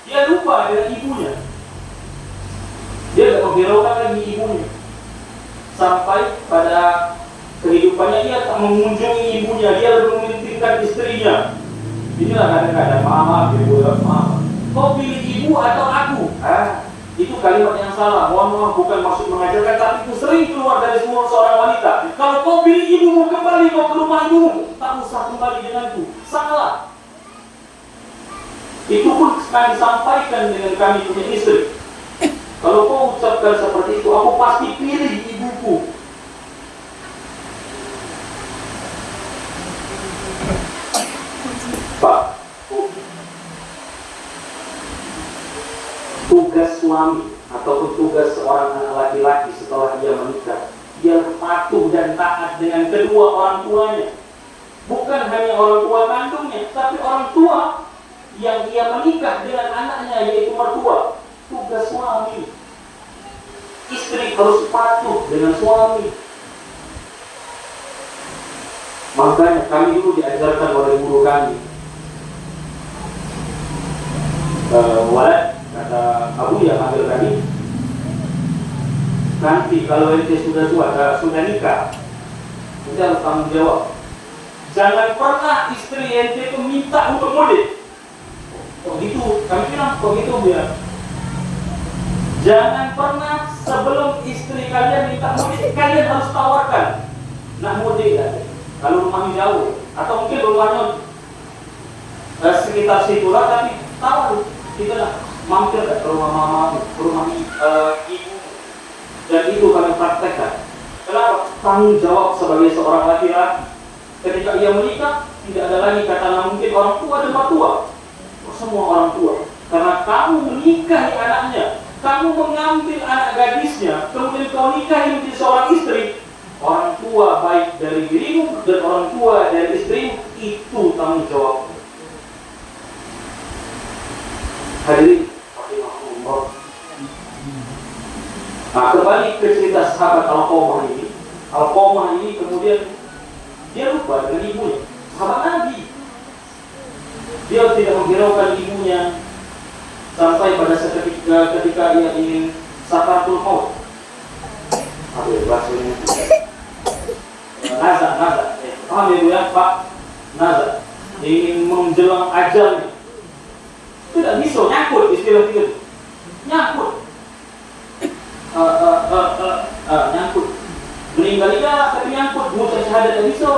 Speaker 4: dia lupa dengan ibunya. Dia tidak menghiraukan lagi ibunya. Sampai pada kehidupannya dia tak mengunjungi ibunya, dia lebih mementingkan istrinya. Inilah kadang-kadang mama, mama, kau pilih ibu atau aku? Itu kalimat yang salah. Mohon maaf, bukan maksud mengajarkan, tapi itu sering keluar dari semua seorang wanita. Kalau kau pilih ibumu, kembali kau ke rumah ibumu, tak usah kembali denganku. Salah. Itu pun akan disampaikan dengan kami punya istri. Kalau kau ucapkan seperti itu, aku pasti pilih ibuku. Pak, tugas suami ataupun tugas seorang anak laki-laki setelah dia menikah, dia patuh dan taat dengan kedua orang tuanya. Bukan hanya orang tua kandungnya, tapi orang tua yang ia menikah dengan anaknya, yaitu mertua. Tugas suami, istri harus patuh dengan suami. Makanya kami dulu diajarkan oleh guru kami, Walad, kata Abu yang panggil kami, nanti kalau ente sudah nikah, ente harus tanggung jawab. Jangan pernah istri ente itu minta untuk mudik. Oh gitu, kami bilang, kok gitu biar. Jangan pernah sebelum istri kalian minta mudik, kalian harus tawarkan. Nak mudik ya? Kalau rumahnya jauh, atau mungkin rumahnya sekitar situ lah, tapi tawar. Kita lah mampir ke rumah mamamu, ke rumah ibu. Dan itu kami praktekkan. Kenapa? Tanggung jawab sebagai seorang laki-laki. Ketika ia menikah, tidak ada lagi kata mungkin orang tua dan mertua. Semua orang tua. Karena kamu menikahi anaknya, kamu mengambil anak gadisnya, kemudian kau nikahi menjadi seorang istri. Orang tua baik dari dirimu dan orang tua dari istrimu, itu tanggung jawab. Hadirin, nah, kembali ke cerita sahabat Alqamah ini. Alqamah ini kemudian dia lupa dengan ibunya, sahabat Nabi. Dia tidak menghiraukan ibunya sampai pada ketika ia ingin sakaratul maut. Bahasanya nazar. Paham ya Bu ya, Pak? Nazar. Ingin menjelang ajalnya. Tidak bisa nyangkut istilah itu. Nyangkut. Nyangkut. Meninggal tapi nyangkut. Mengucap syahadat tidak bisa.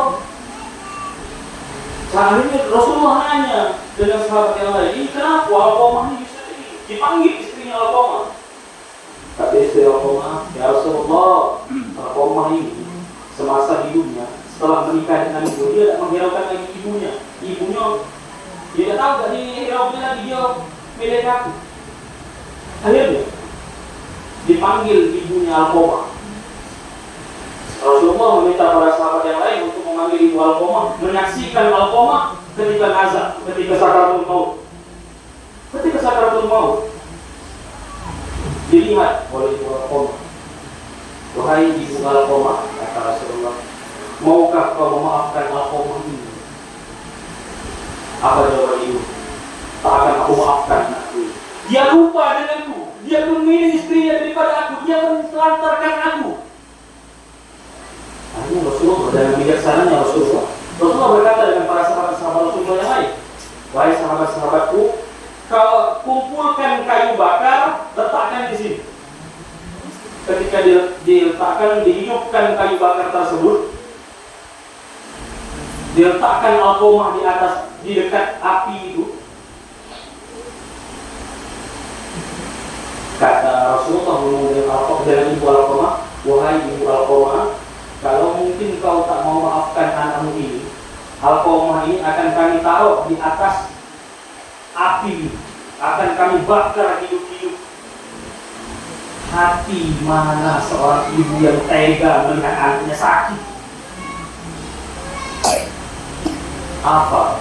Speaker 4: Selanjutnya Rasulullah nanya dengan sahabat yang lain, ini kenapa Alqamah ini bisa dipanggil istrinya Alqamah? Kata istri Alqamah, ya Rasulullah, Alqamah ini semasa hidupnya setelah menikah dengan ibu, dia tidak menghiraukan lagi ibunya. Ibunya dia tidak tahu tak dihiraukan lagi, dia milik aku. Akhirnya dipanggil ibunya Alqamah. Rasulullah meminta para sahabat yang lain untuk memanggil ibu Alqamah, menyaksikan Alqamah ketika nazar, ketika sakaratul maut. Ketika sakaratul maut dilihat oleh ibu Alqamah. Wahai ibu Alqamah, kata Rasulullah, maukah kau memaafkan Alqamah ini? Apa jawaban ibu? Tak akan aku maafkan anakku. Dia lupa denganku, dia memilih istrinya daripada aku, dia menelantarkan aku. Akhirnya Rasulullah dengan bijaksananya Rasulullah berkata dengan para sahabat-sahabat Rasulullah yang lain, wahai sahabat-sahabatku, kau kumpulkan kayu bakar, letakkan di sini. Ketika diletakkan, dihidupkan kayu bakar tersebut, diletakkan Alqamah di atas, di dekat api itu. Kata Rasulullah dengan ibu Alqamah, wahai ibu Alqamah, kalau mungkin kau tak mau maafkan anakmu ini, Alqamah ini akan kami taruh di atas api, akan kami bakar hidup-hidup. Hati mana seorang ibu yang tega melihat anaknya sakit? Apa?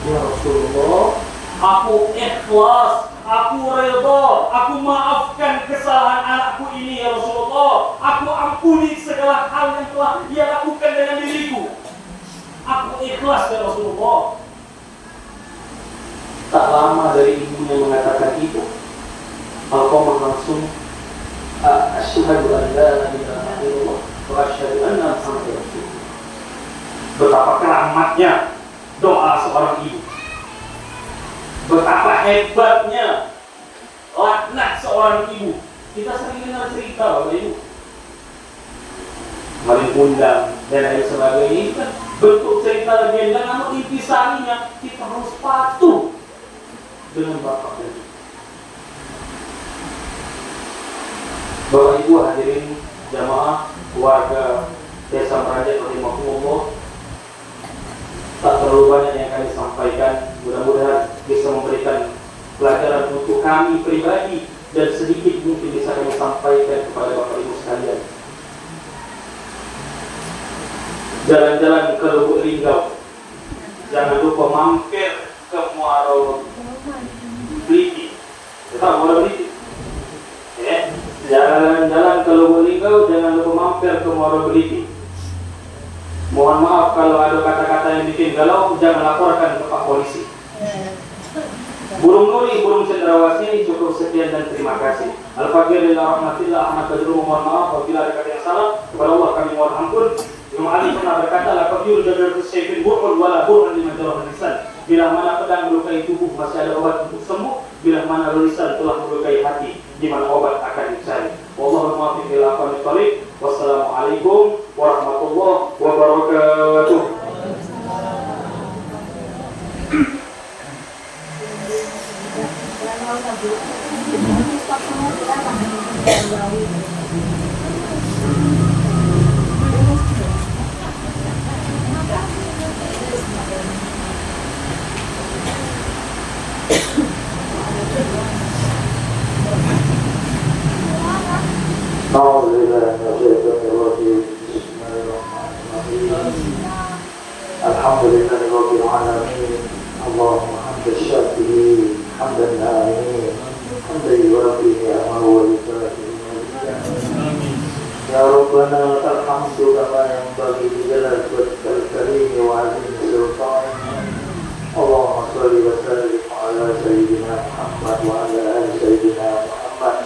Speaker 4: Ya Rasulullah, aku ikhlas, aku redha, aku maafkan kesalahan anakku ini ya Rasulullah. Aku ampuni segala hal yang telah dia lakukan dengan diriku. Aku ikhlas ya Rasulullah. Tak lama dari ibunya mengatakan itu, Alqamah langsung asyhadu an la ilaha illallah wa asyhadu anna Muhammadar Rasulullah. Betapa keramatnya doa seorang ibu. Betapa hebatnya laknat seorang ibu. Kita sering dengar cerita Bapak Ibu, maling undang dan lain sebagainya. Ini kan bentuk cerita legenda, namun intisarinya kita harus patuh dengan bapak dan ibu. Bapak Ibu hadirin jamaah keluarga Desa Merajat rahimahumullah, tak terlalu banyak yang kami sampaikan. Mudah-mudahan bisa memberikan pelajaran untuk kami pribadi dan sedikit mungkin bisa kami sampaikan kepada Bapak Ibu sekalian. Jalan-jalan ke Lubuk Linggau, jangan lupa mampir ke Muaro Beliti. Tahu Muaro Beliti? Ya. Jalan-jalan ke Lubuk Linggau, jangan lupa mampir ke Muaro Beliti. Mohon maaf kalau ada kata-kata yang bikin galau, jangan laporkan ke Pak Polisi. Burung Nuri, burung cendrawasih, cukup sekian dan terima kasih. Al-Fakir lillah rahmatillah, ahmad kadru, mohon maaf apabila ada kata yang salah, kepada Allah kami mohon ampun. Imam Ali pernah berkata, laqad yurjadu bisyai'in bur'un wala bur'un liman jaraha lisan. Bila mana pedang melukai tubuh masih ada obat untuk sembuh, bila mana lisan telah melukai hati, di mana obat akan dicari. Wallahu muwaffiq ila aqwamit thoriq. Wassalamualaikum warahmatullahi wabarakatuh.
Speaker 1: Alhamdulillahirabbil alamin. Allahumma hamdan syakirin, hamdan na'imin, hamdan yuwafi ni'amahu wa yukafi. Ya Rabbana lakal hamdu kama yanbaghi li jalali wajhikal karim wa 'azimi sultanik. Allahumma shalli wa sallim ala sayyidina Muhammad wa ala ali sayyidina Muhammad.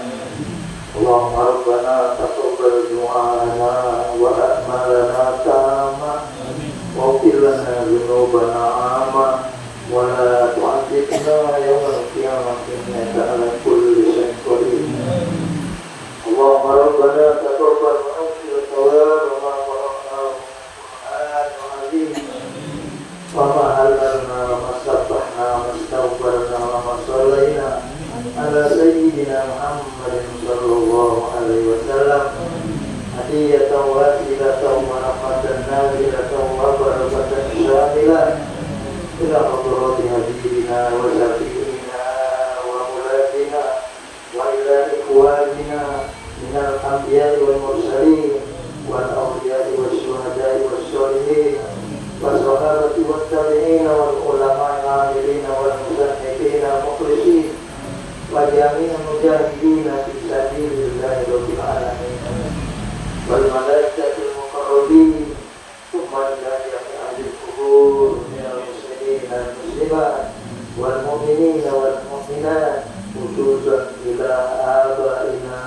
Speaker 1: Allahumma rabbana taqabbal du'ana wa a'malana tama wa ighfir lana dhunubana amma wa la tu'adzibna yawmal qiyamati innaka ala kulli shay'in qadir. Allahumma rabbana taqabbal wa anzil thawab wa ma qara'na Qur'an azim wa ma halalna wa ma sabbahna wa astaghfarna wa ma sallaina ala sayyidina Muhammadin sallallahu alaihi wasallam. Hadiyatan wasilatan wa rahmatan nazilatan wa barakatan syamilah ila hadrati habibina wa syafi'ina wa mulatina wa ila ikhwanina minal anbiya'i wal mursalin wal awliya'i wal syuhada'i wal sholihin wa sahabati wa tabi'ina wal ulama'i amilina wal musannifina mukhlisin wa jami'il mujahidina fi sabilillahi rabbil alamin wal malaikatil muqarrabin thumma ila ahli al-qubur minal muslimin wal muslimat wal mu'minina wal mu'minat khususan ila abaina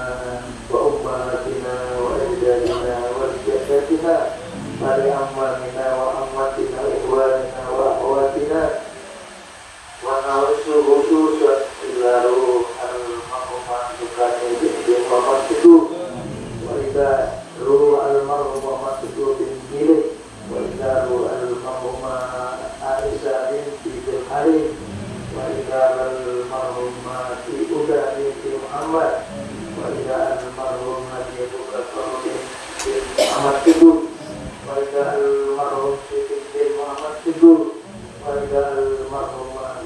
Speaker 1: wa ummahatina wa ajdadina wa jaddatina wa li amwalina wa amwatina wa ikhwanina wa akhwatina wa nawassu khususan ila ruh al-mahumah tukani binti Muhammad itu wa ila ruh al-mahumah tukani binti wa ila ruh al-mahumah Aisyah binti Harim wa ila al-mahumah Uda binti Muhammad wa ila al-mahumah binti Muhammad itu wa ila al-mahumah binti Muhammad itu wa ila al-mahumah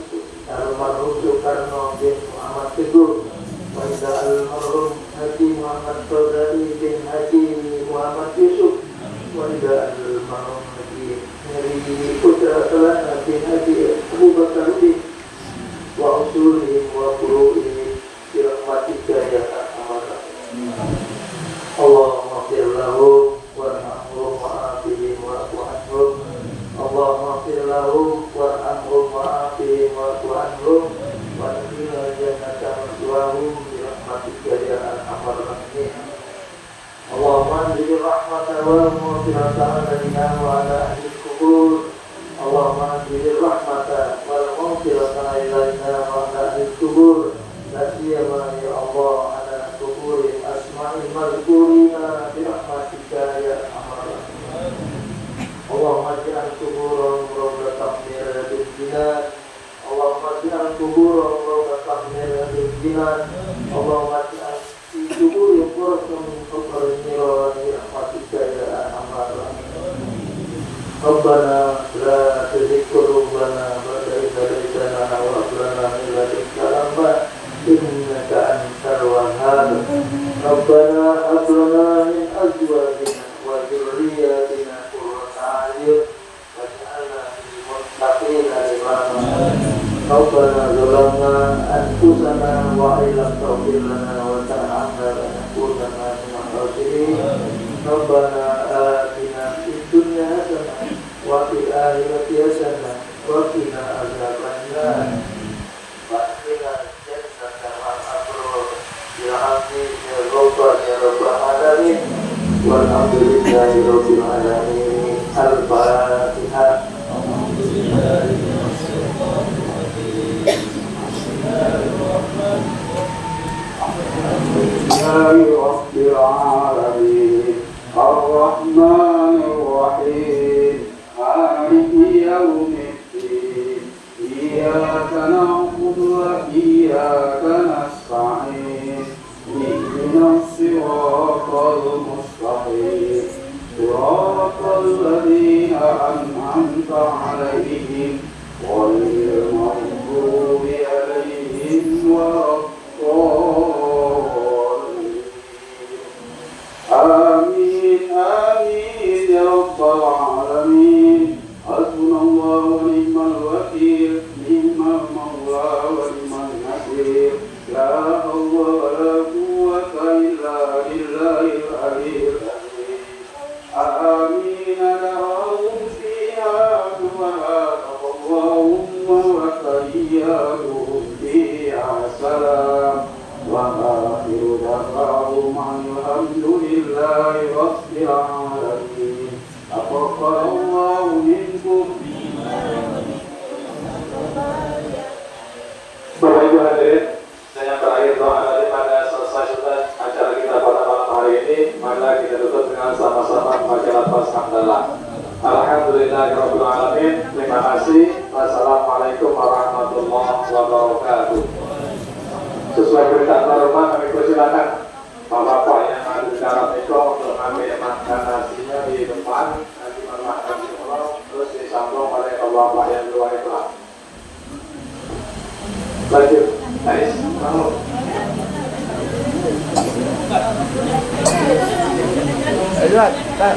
Speaker 1: al-marhum Soekarno bin Muhammad Teguh wa ila al-marhum Haji Muhammad Saudari bin Haji Muhammad Yusuf wa ila al-marhum Haji Putra Selana bin Haji Abu ومغفرة علينا وعلى أهل القبور اللهم أنزل الرحمة والمغفرة علينا وعلى أهل القبور لا سيما يا الله على قبور أسماء المذكورين برحمتك يا أرحم الراحمين اللهم اجعل قبورهم روضة من رياض الجنان اللهم اجعل قبورهم روضة من رياض الجنان اللهم اجعل في قبورهم فرصة من فقر النيران برحمتك يا أرحم الراحمين ربنا لا تزغ قلوبنا بعد إذ هديتنا وهب لنا من لدنك رحمة إنك أنت الوهاب ربنا هب لنا من أزواجنا وذرياتنا قرة أعين واجعلنا للمتقين إماما ربنا ظلمنا أنفسنا وإن لم تغفر لنا وترحمنا لنكونن من الخاسرين ربنا آتنا في الدنيا حسنة وفي الآخرة حسنة وقنا عذاب النار وأدخلنا الجنة مع الأبرار برحمتك يا غفار يا رب العالمين والحمد لله رب العالمين الفاتحة
Speaker 3: الحمد لله من الشيطان الرجيم بسم الله الرحمن
Speaker 5: رب العالمين الرحمن الرحيم مالك يوم الدين إياك نعبد وإياك نستعين اهدنا الصراط المستقيم صراط الذين أنعمت عليهم غير المغضوب عليهم ولا الضالين آمين آمين يا رب العالمين حسبنا الله ونعم الوكيل نعم المولى ونعم النصير لا حول ولا قوة إلا بالله العلي العظيم آمين لهم فيها سبحانك اللهم وتحياتهم فيها سلام وآخر دعواهم أن الحمد لله رب العالمين تقبل الله منكم
Speaker 2: Bapak Ibu hadirin, dan yang terakhir doa dari pada selesai sudah acara kita pada malam hari ini, maka kita tutup dengan sama-sama membaca lafaz hamdalah. Alhamdulillahirabbil alamin. Terima kasih. Wassalamualaikum warahmatullahi wabarakatuh. Sesuai perintah norma kami persilakan Bapak-bapak yang ada di dalam itu untuk mengambil makan nasinya di depan, nanti makan di bawah, terus disambung oleh bapak-bapak yang di luar itu. Lanjut, Ais, mau.
Speaker 6: Nah,